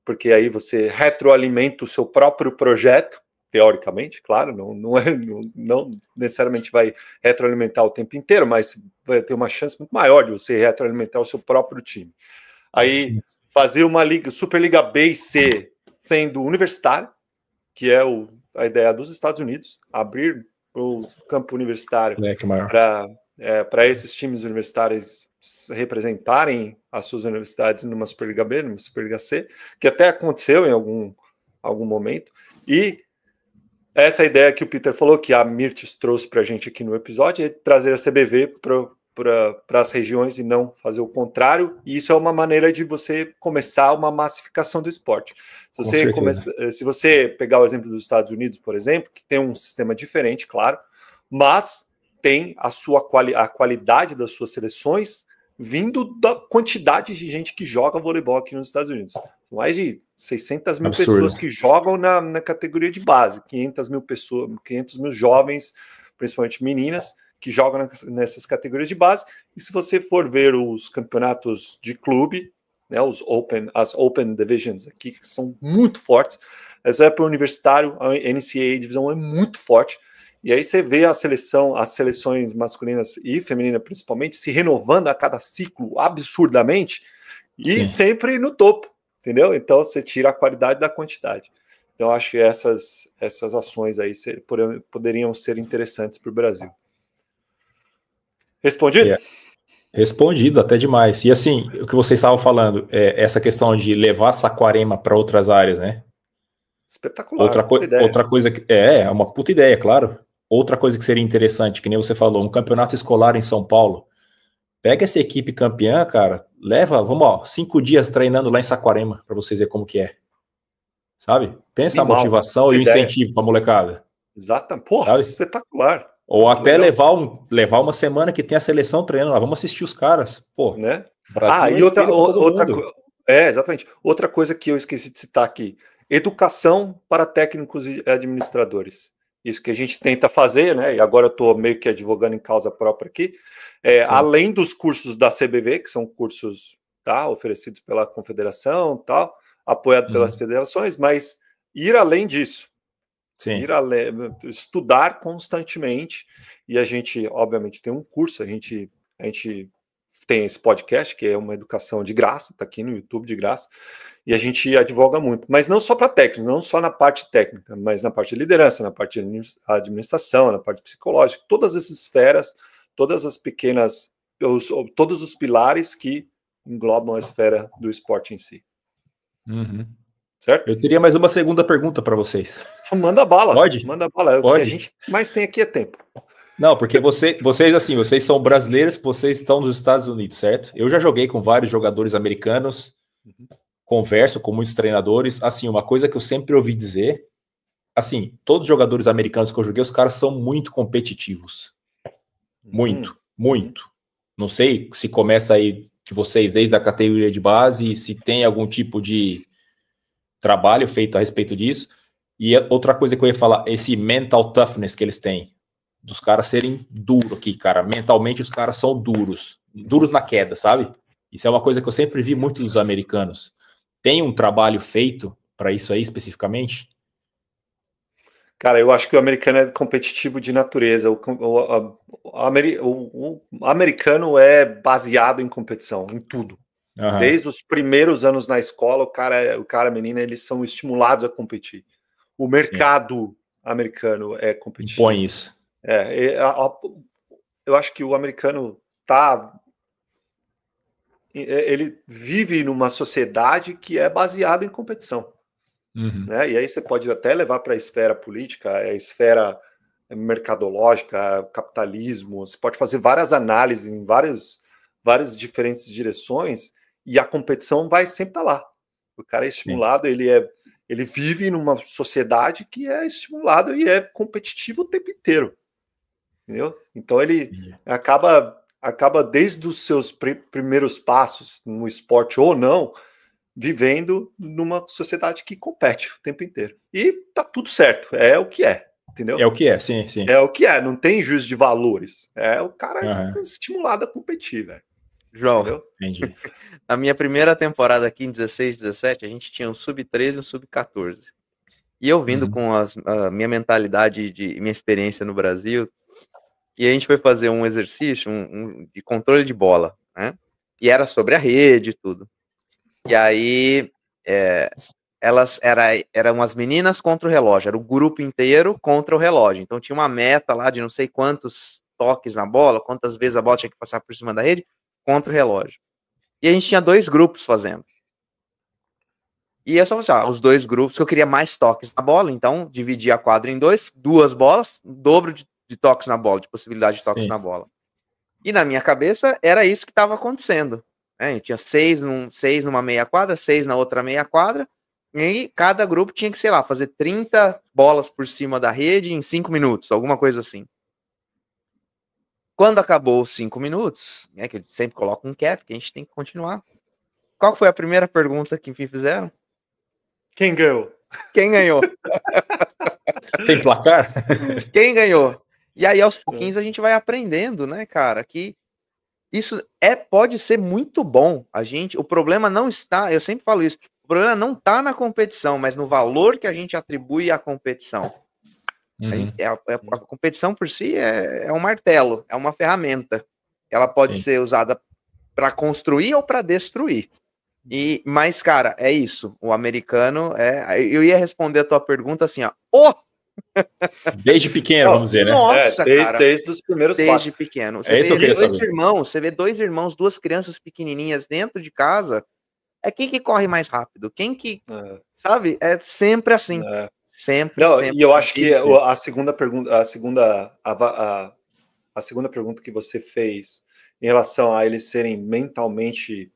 porque aí você retroalimenta o seu próprio projeto, teoricamente, claro, não necessariamente vai retroalimentar o tempo inteiro, mas vai ter uma chance muito maior de você retroalimentar o seu próprio time. Aí fazer uma liga, Superliga B e C, sendo universitário, que é a ideia dos Estados Unidos, abrir o campo universitário para esses times universitários representarem as suas universidades numa Superliga B, numa Superliga C, que até aconteceu em algum momento. E essa ideia que o Peter falou, que a Mirtes trouxe para a gente aqui no episódio, é trazer a CBV para as regiões e não fazer o contrário, e isso é uma maneira de você começar uma massificação do esporte. Se você pegar o exemplo dos Estados Unidos, por exemplo, que tem um sistema diferente, claro, mas tem a qualidade das suas seleções vindo da quantidade de gente que joga voleibol aqui nos Estados Unidos. São mais de 600 mil pessoas que jogam na categoria de base, 500 mil jovens, principalmente meninas, que jogam nessas categorias de base. E se você for ver os campeonatos de clube, né, as Open Divisions aqui, que são muito fortes, essa é para o universitário, a NCAA divisão é muito forte, e aí você vê as seleções masculinas e femininas principalmente, se renovando a cada ciclo absurdamente, e sempre no topo, entendeu? Então você tira a qualidade da quantidade. Então acho que essas ações aí poderiam ser interessantes para o Brasil. Respondido? Yeah. Respondido, até demais. E assim, o que vocês estavam falando, essa questão de levar Saquarema para outras áreas, né? Espetacular. Outra coisa que é uma puta ideia, claro. Outra coisa que seria interessante, que nem você falou, um campeonato escolar em São Paulo. Pega essa equipe campeã, cara, leva, 5 dias treinando lá em Saquarema, para vocês verem como que é. Sabe? Pensa a motivação e o incentivo para a molecada. Exatamente. Porra, espetacular. Ou até levar uma semana que tem a seleção treinando lá. Vamos assistir os caras. Pô, né? E outra coisa. Exatamente. Outra coisa que eu esqueci de citar aqui: educação para técnicos e administradores. Isso que a gente tenta fazer, né? E agora eu estou meio que advogando em causa própria aqui. Além dos cursos da CBV, que são cursos oferecidos pela confederação, apoiados pelas federações, mas ir além disso. Sim. Estudar constantemente, e a gente, obviamente, tem um curso, a gente tem esse podcast, que é uma educação de graça, está aqui no YouTube de graça, e a gente advoga muito, mas não só para técnico, não só na parte técnica, mas na parte de liderança, na parte de administração, na parte psicológica, todas essas esferas, todas as pequenas, todos os pilares que englobam a esfera do esporte em si. Certo? Eu teria mais uma segunda pergunta para vocês. Manda bala. Pode? Manda bala. Pode. O que a gente mais tem aqui é tempo. Não, porque vocês são brasileiros, vocês estão nos Estados Unidos, certo? Eu já joguei com vários jogadores americanos, converso com muitos treinadores. Assim, uma coisa que eu sempre ouvi dizer, assim, todos os jogadores americanos que eu joguei, os caras são muito competitivos. Muito. Não sei se começa aí de vocês desde a categoria de base, se tem algum tipo de trabalho feito a respeito disso. E outra coisa que eu ia falar, esse mental toughness que eles têm, dos caras serem duros aqui, cara. Mentalmente os caras são duros na queda, sabe? Isso é uma coisa que eu sempre vi muito dos americanos. Tem um trabalho feito para isso aí especificamente? Cara, eu acho que o americano é competitivo de natureza. O americano é baseado em competição, em tudo. Desde os primeiros anos na escola, o cara, a menina, eles são estimulados a competir. O mercado americano é competitivo. Impõe isso. Eu acho que o americano ele vive numa sociedade que é baseada em competição. Né? E aí você pode até levar para a esfera política, a esfera mercadológica, capitalismo, você pode fazer várias análises em várias diferentes direções, e a competição vai sempre estar lá. O cara é estimulado, ele vive numa sociedade que é estimulado e é competitivo o tempo inteiro. Entendeu? Então ele acaba desde os seus primeiros passos no esporte ou não, vivendo numa sociedade que compete o tempo inteiro. E tá tudo certo, é o que é, entendeu? É o que é, sim. É o que é, não tem juízo de valores. É o cara estimulado a competir, velho. João, entendeu? Entendi. A minha primeira temporada aqui em 16, 17, a gente tinha um sub-13 e um sub-14. E eu vindo com a minha mentalidade e minha experiência no Brasil, e a gente foi fazer um exercício de controle de bola, né? E era sobre a rede e tudo. E aí, eram as meninas contra o relógio, era o grupo inteiro contra o relógio. Então tinha uma meta lá de não sei quantos toques na bola, quantas vezes a bola tinha que passar por cima da rede, contra o relógio. E a gente tinha 2 grupos fazendo. E eu só falei assim, os 2 grupos, que eu queria mais toques na bola, então dividi a quadra em 2 bolas, dobro de toques na bola, de possibilidade de toques na bola. E na minha cabeça, era isso que estava acontecendo. Eu tinha 6 numa meia quadra, 6 na outra meia quadra, e cada grupo tinha que, sei lá, fazer 30 bolas por cima da rede em 5 minutos, alguma coisa assim. Quando acabou os 5 minutos, que eu sempre coloco um cap, que a gente tem que continuar. Qual foi a primeira pergunta que me fizeram? Quem ganhou? Quem ganhou? Tem placar? Quem ganhou? E aí, aos pouquinhos, a gente vai aprendendo, né, cara, que isso pode ser muito bom. O problema não está, eu sempre falo isso, o problema não está na competição, mas no valor que a gente atribui à competição. A competição por si é um martelo, é uma ferramenta. Ela pode ser usada para construir ou para destruir. Mas, cara, é isso. O americano eu ia responder a tua pergunta assim, ó. Desde pequeno, vamos dizer, né? Nossa, cara. Desde os primeiros desde passos. pequeno. Você vê 2 irmãos, 2 crianças pequenininhas dentro de casa. Quem que corre mais rápido? Quem que, sabe? É sempre assim. Sempre. E eu acho que a segunda pergunta, a segunda pergunta que você fez em relação a eles serem mentalmente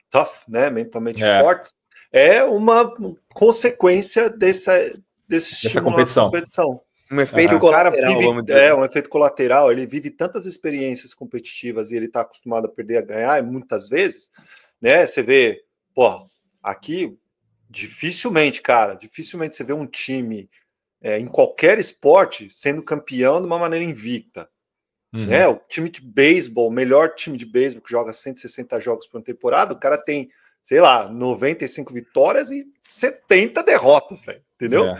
tough, né, mentalmente fortes, é uma consequência desse estímulo à competição. Um efeito colateral, um efeito colateral. Ele vive tantas experiências competitivas e ele está acostumado a perder, a ganhar, e muitas vezes, né, você vê, aqui, dificilmente você vê um time em qualquer esporte sendo campeão de uma maneira invicta. Né? O time de beisebol, o melhor time de beisebol que joga 160 jogos por temporada, o cara tem, sei lá, 95 vitórias e 70 derrotas, velho, entendeu?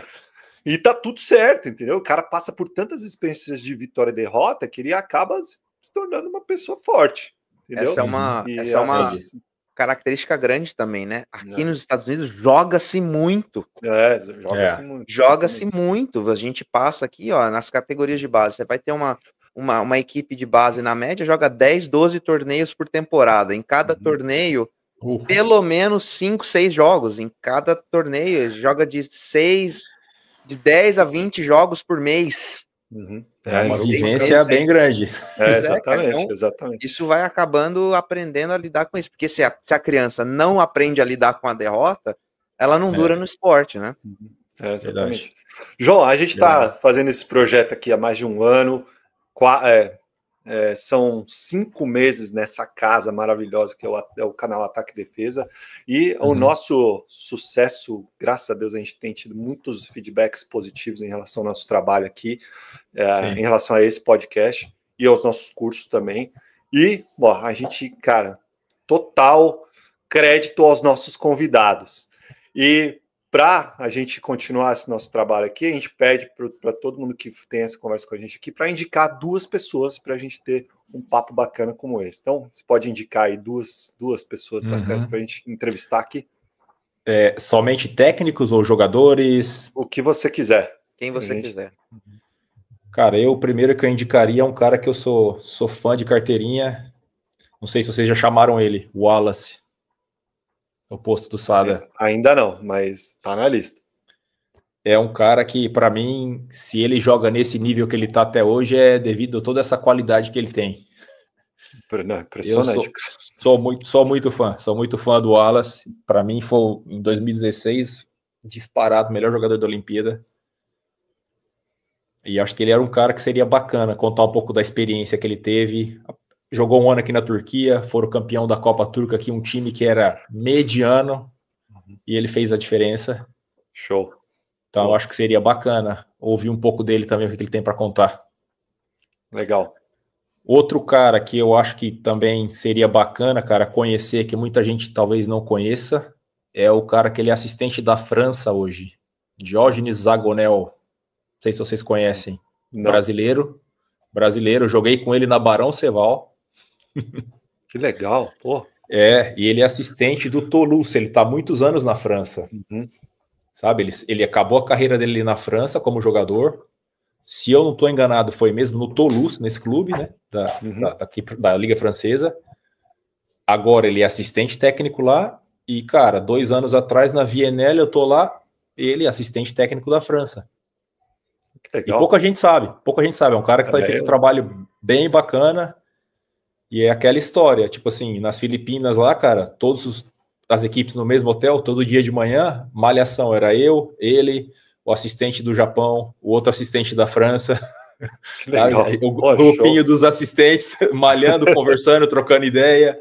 E tá tudo certo, entendeu? O cara passa por tantas experiências de vitória e derrota que ele acaba se tornando uma pessoa forte, entendeu? Essa é uma característica grande também, né? Aqui nos Estados Unidos joga-se muito. Joga-se muito. Joga-se muito. A gente passa aqui, ó, nas categorias de base. Você vai ter uma equipe de base, na média, joga 10, 12 torneios por temporada. Em cada torneio, pelo menos 5, 6 jogos. Em cada torneio, joga de 10 a 20 jogos por mês. É uma vivência bem grande. Exatamente. Isso vai acabando aprendendo a lidar com isso. Porque se a criança não aprende a lidar com a derrota, ela não dura no esporte, né? Exatamente. João, a gente está fazendo esse projeto aqui há mais de um ano. São 5 meses nessa casa maravilhosa que é o canal Ataque e Defesa, e o nosso sucesso, graças a Deus, a gente tem tido muitos feedbacks positivos em relação ao nosso trabalho aqui, em relação a esse podcast e aos nossos cursos também. E, a gente, cara, total crédito aos nossos convidados. E para a gente continuar esse nosso trabalho aqui, a gente pede para todo mundo que tem essa conversa com a gente aqui para indicar 2 pessoas para a gente ter um papo bacana como esse. Então, você pode indicar aí duas pessoas bacanas para a gente entrevistar aqui? Somente técnicos ou jogadores? O que você quiser. Quem você quiser. Cara, o primeiro que eu indicaria é um cara que eu sou fã de carteirinha, Não sei se vocês já chamaram ele, o Wallace, o posto do Sada. Ainda não, mas tá na lista. É um cara que, para mim, se ele joga nesse nível que ele tá até hoje, é devido a toda essa qualidade que ele tem. Não, impressionante. Eu sou muito fã do Wallace. Para mim, foi em 2016 disparado o melhor jogador da Olimpíada. E acho que ele era um cara que seria bacana contar um pouco da experiência que ele teve. Jogou um ano aqui na Turquia, foram campeão da Copa Turca aqui, um time que era mediano, e ele fez a diferença. Show. Então, eu acho que seria bacana ouvir um pouco dele também, o que ele tem para contar. Legal. Outro cara que eu acho que também seria bacana, cara, conhecer, que muita gente talvez não conheça, é o cara que ele é assistente da França hoje, Diógenes Zagonel. Não sei se vocês conhecem. Não. Brasileiro, joguei com ele na Barão Ceval. Que legal, pô. E ele é assistente do Toulouse, ele está há muitos anos na França. Sabe, ele acabou a carreira dele na França como jogador. Se eu não estou enganado, foi mesmo no Toulouse, nesse clube, né, da Liga Francesa. Agora ele é assistente técnico lá. E, cara, 2 anos atrás, na VNL, eu tô lá, ele é assistente técnico da França. Que legal. E pouca gente sabe. É um cara que está fazendo um trabalho bem bacana. E é aquela história, tipo assim, nas Filipinas lá, cara, todas as equipes no mesmo hotel, todo dia de manhã, malhação, era eu, ele, o assistente do Japão, o outro assistente da França, que legal. O grupinho dos assistentes, malhando, conversando, trocando ideia.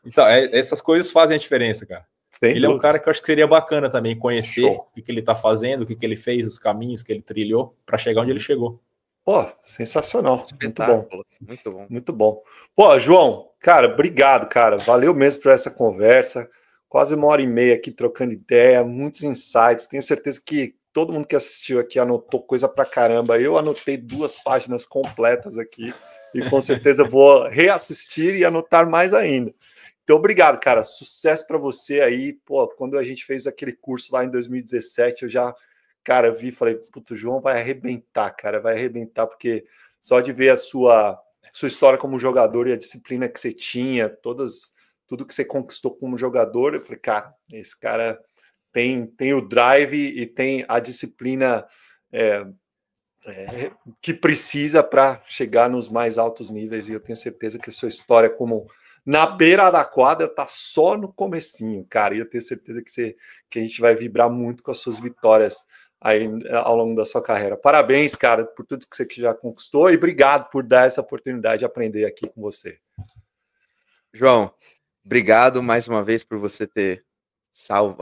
Então, essas coisas fazem a diferença, cara. Ele é um cara que eu acho que seria bacana também conhecer o que ele tá fazendo, o que ele fez, os caminhos que ele trilhou para chegar onde ele chegou. Pô, sensacional. Muito bom. Muito bom. Muito bom. Pô, João, cara, obrigado, cara. Valeu mesmo por essa conversa. Quase 1h30 aqui trocando ideia, muitos insights. Tenho certeza que todo mundo que assistiu aqui anotou coisa pra caramba. Eu anotei 2 páginas completas aqui e com certeza vou reassistir e anotar mais ainda. Então, obrigado, cara. Sucesso para você aí. Pô, quando a gente fez aquele curso lá em 2017, eu já, cara, vi e falei, puto, o João vai arrebentar, cara, vai arrebentar, porque só de ver a sua história como jogador e a disciplina que você tinha, tudo que você conquistou como jogador, eu falei, cara, esse cara tem o drive e tem a disciplina que precisa para chegar nos mais altos níveis, e eu tenho certeza que a sua história como na beira da quadra tá só no comecinho, cara, e eu tenho certeza que a gente vai vibrar muito com as suas vitórias aí ao longo da sua carreira. Parabéns, cara, por tudo que você já conquistou, e obrigado por dar essa oportunidade de aprender aqui com você. João, obrigado mais uma vez por você ter salvo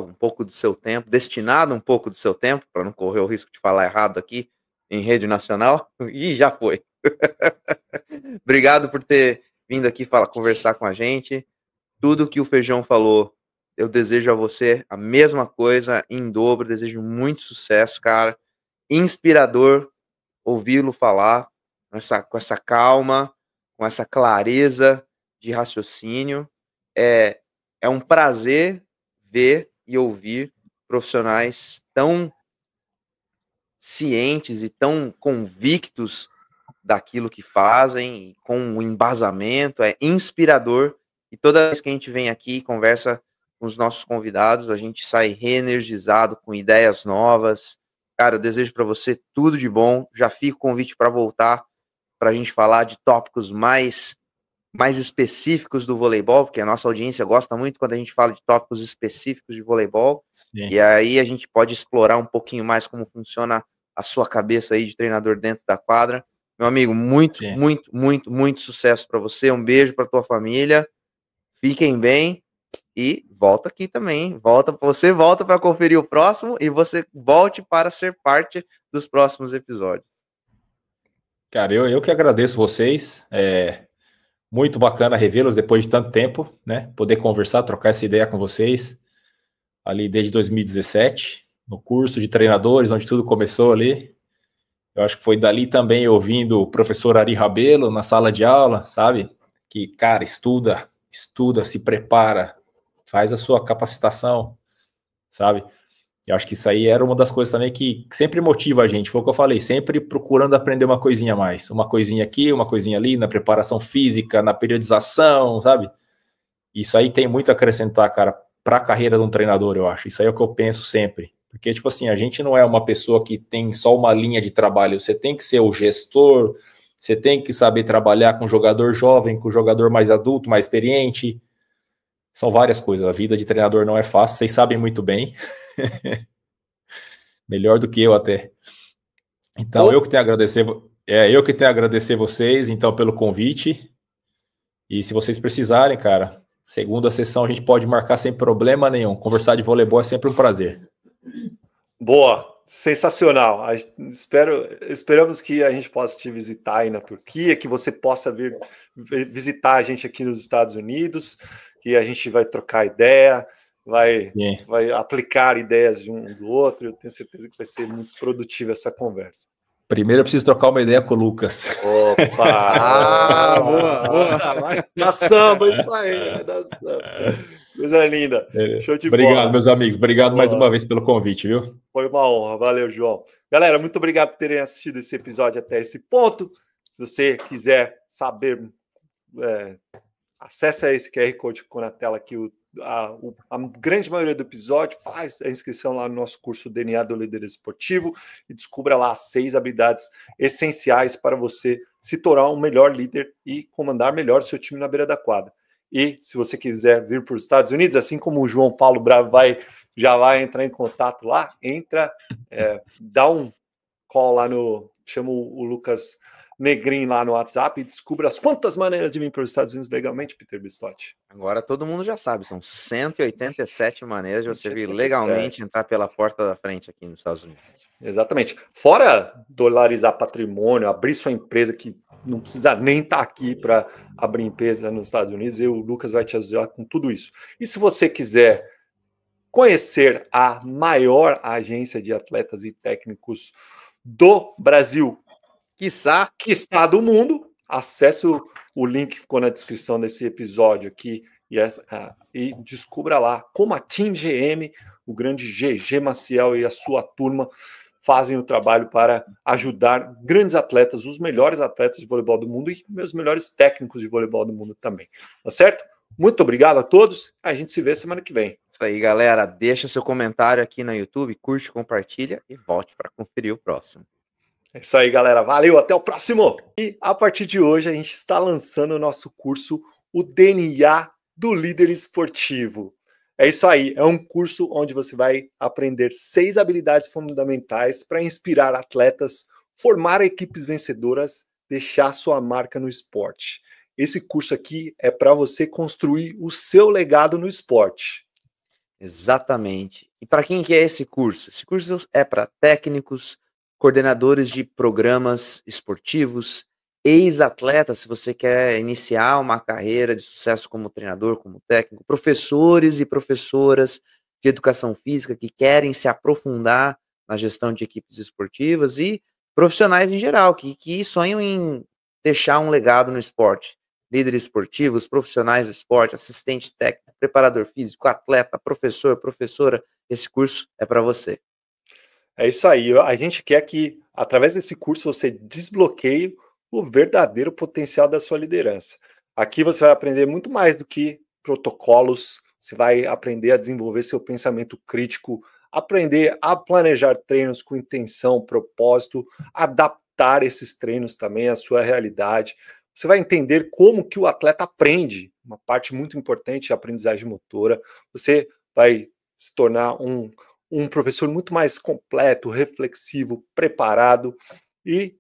um pouco do seu tempo, destinado um pouco do seu tempo, para não correr o risco de falar errado aqui em rede nacional. E já foi. Obrigado por ter vindo aqui conversar com a gente. Tudo que o Feijão falou, eu desejo a você a mesma coisa, em dobro. Desejo muito sucesso, cara. Inspirador ouvi-lo falar com essa calma, com essa clareza de raciocínio. É um prazer ver e ouvir profissionais tão cientes e tão convictos daquilo que fazem, com um embasamento. É inspirador, e toda vez que a gente vem aqui e conversa com os nossos convidados, a gente sai reenergizado, com ideias novas. Cara, eu desejo para você tudo de bom. Já fica o convite para voltar, para a gente falar de tópicos mais específicos do voleibol, porque a nossa audiência gosta muito quando a gente fala de tópicos específicos de voleibol. Sim. E aí a gente pode explorar um pouquinho mais como funciona a sua cabeça aí de treinador dentro da quadra. Meu amigo, muito sucesso para você. Um beijo para tua família. Fiquem bem e volta aqui também. Você volta para conferir o próximo e você volte para ser parte dos próximos episódios. Cara, eu que agradeço vocês. Muito bacana revê-los depois de tanto tempo, né? Poder conversar, trocar essa ideia com vocês. Ali desde 2017, no curso de treinadores, onde tudo começou ali. Eu acho que foi dali também ouvindo o professor Ari Rabelo na sala de aula, sabe? Que, cara, estuda, se prepara, faz a sua capacitação, sabe? Eu acho que isso aí era uma das coisas também que sempre motiva a gente. Foi o que eu falei, sempre procurando aprender uma coisinha a mais. Uma coisinha aqui, uma coisinha ali, na preparação física, na periodização, sabe? Isso aí tem muito a acrescentar, cara, para a carreira de um treinador, eu acho. Isso aí é o que eu penso sempre. Porque, tipo assim, a gente não é uma pessoa que tem só uma linha de trabalho. Você tem que ser o gestor, você tem que saber trabalhar com jogador jovem, com jogador mais adulto, mais experiente. São várias coisas. A vida de treinador não é fácil, vocês sabem muito bem. Melhor do que eu até. Então, eu que tenho a agradecer vocês, então, pelo convite. E se vocês precisarem, cara, segunda sessão a gente pode marcar sem problema nenhum. Conversar de voleibol é sempre um prazer. Boa, sensacional. Esperamos que a gente possa te visitar aí na Turquia, que você possa vir visitar a gente aqui nos Estados Unidos, que a gente vai trocar ideia, vai aplicar ideias de um do outro. Eu tenho certeza que vai ser muito produtiva essa conversa. Primeiro eu preciso trocar uma ideia com o Lucas. Opa! Boa! Na samba, isso aí, na samba. Coisa linda. Show de bola. Obrigado, meus amigos. Obrigado mais uma vez pelo convite, viu? Foi uma honra. Valeu, João. Galera, muito obrigado por terem assistido esse episódio até esse ponto. Se você quiser saber, acesse esse QR Code que ficou na tela aqui, a grande maioria do episódio, faz a inscrição lá no nosso curso DNA do Líder Esportivo e descubra lá 6 habilidades essenciais para você se tornar um melhor líder e comandar melhor o seu time na beira da quadra. E se você quiser vir para os Estados Unidos, assim como o João Paulo Bravo já vai entrar em contato lá, dá um call lá chama o Lucas Negrin lá no WhatsApp e descubra as quantas maneiras de vir para os Estados Unidos legalmente, Peter Bistotti. Agora todo mundo já sabe, são 187 maneiras de você vir legalmente entrar pela porta da frente aqui nos Estados Unidos. Exatamente. Fora dolarizar patrimônio, abrir sua empresa, que não precisa nem estar aqui para abrir empresa nos Estados Unidos, o Lucas vai te ajudar com tudo isso. E se você quiser conhecer a maior agência de atletas e técnicos do Brasil, quiçá do mundo, acesse o link que ficou na descrição desse episódio aqui e descubra lá como a Team GM, o grande GG Maciel e a sua turma fazem o trabalho para ajudar grandes atletas, os melhores atletas de voleibol do mundo e meus melhores técnicos de voleibol do mundo também. Tá certo? Muito obrigado a todos. A gente se vê semana que vem. Isso aí, galera. Deixa seu comentário aqui no YouTube, curte, compartilha e volte para conferir o próximo. É isso aí, galera. Valeu, até o próximo! E a partir de hoje a gente está lançando o nosso curso, o DNA do Líder Esportivo. É isso aí, é um curso onde você vai aprender 6 habilidades fundamentais para inspirar atletas, formar equipes vencedoras, deixar sua marca no esporte. Esse curso aqui é para você construir o seu legado no esporte. Exatamente. E para quem que é esse curso? Esse curso é para técnicos, coordenadores de programas esportivos, ex-atletas, se você quer iniciar uma carreira de sucesso como treinador, como técnico, professores e professoras de educação física que querem se aprofundar na gestão de equipes esportivas e profissionais em geral, que sonham em deixar um legado no esporte. Líderes esportivos, profissionais do esporte, assistente técnico, preparador físico, atleta, professor, professora, esse curso é para você. É isso aí, a gente quer que, através desse curso, você desbloqueie o verdadeiro potencial da sua liderança. Aqui você vai aprender muito mais do que protocolos, você vai aprender a desenvolver seu pensamento crítico, aprender a planejar treinos com intenção, propósito, adaptar esses treinos também à sua realidade. Você vai entender como que o atleta aprende, uma parte muito importante é a aprendizagem motora. Você vai se tornar um professor muito mais completo, reflexivo, preparado, e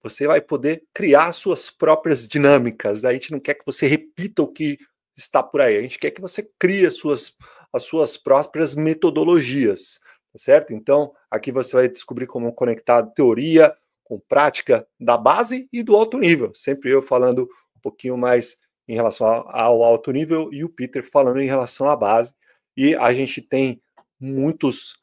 você vai poder criar suas próprias dinâmicas. A gente não quer que você repita o que está por aí, a gente quer que você crie as suas próprias metodologias, tá certo? Então, aqui você vai descobrir como conectar teoria com prática da base e do alto nível. Sempre eu falando um pouquinho mais em relação ao alto nível e o Peter falando em relação à base. E a gente tem muitos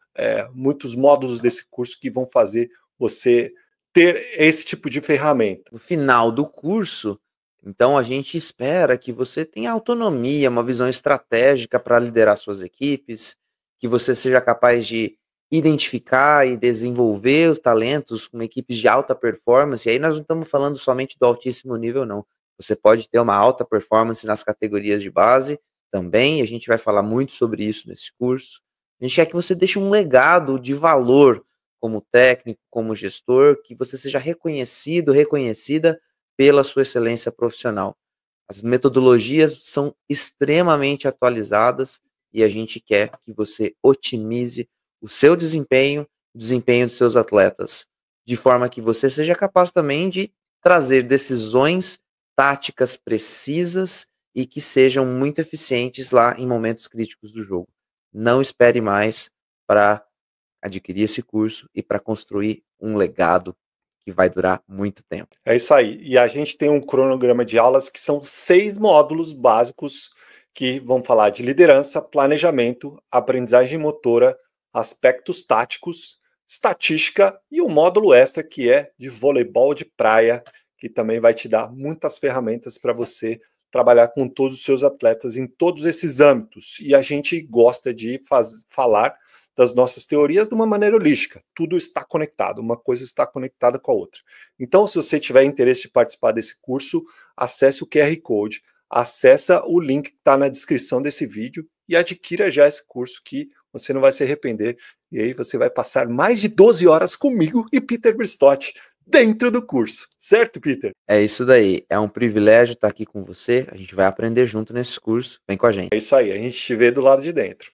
módulos desse curso que vão fazer você ter esse tipo de ferramenta. No final do curso, então a gente espera que você tenha autonomia, uma visão estratégica para liderar suas equipes, que você seja capaz de identificar e desenvolver os talentos com equipes de alta performance, e aí nós não estamos falando somente do altíssimo nível, não. Você pode ter uma alta performance nas categorias de base também, a gente vai falar muito sobre isso nesse curso. A gente quer que você deixe um legado de valor como técnico, como gestor, que você seja reconhecido, reconhecida pela sua excelência profissional. As metodologias são extremamente atualizadas e a gente quer que você otimize o seu desempenho, o desempenho dos seus atletas, de forma que você seja capaz também de trazer decisões táticas precisas e que sejam muito eficientes lá em momentos críticos do jogo. Não espere mais para adquirir esse curso e para construir um legado que vai durar muito tempo. É isso aí. E a gente tem um cronograma de aulas que são 6 módulos básicos que vão falar de liderança, planejamento, aprendizagem motora, aspectos táticos, estatística e um módulo extra que é de voleibol de praia, que também vai te dar muitas ferramentas para você trabalhar com todos os seus atletas em todos esses âmbitos. E a gente gosta de falar das nossas teorias de uma maneira holística. Tudo está conectado, uma coisa está conectada com a outra. Então, se você tiver interesse de participar desse curso, acesse o QR Code, acessa o link que está na descrição desse vídeo e adquira já esse curso que você não vai se arrepender. E aí você vai passar mais de 12 horas comigo e Peter Bristotti dentro do curso. Certo, Peter? É isso daí. É um privilégio estar aqui com você. A gente vai aprender junto nesse curso. Vem com a gente. É isso aí. A gente te vê do lado de dentro.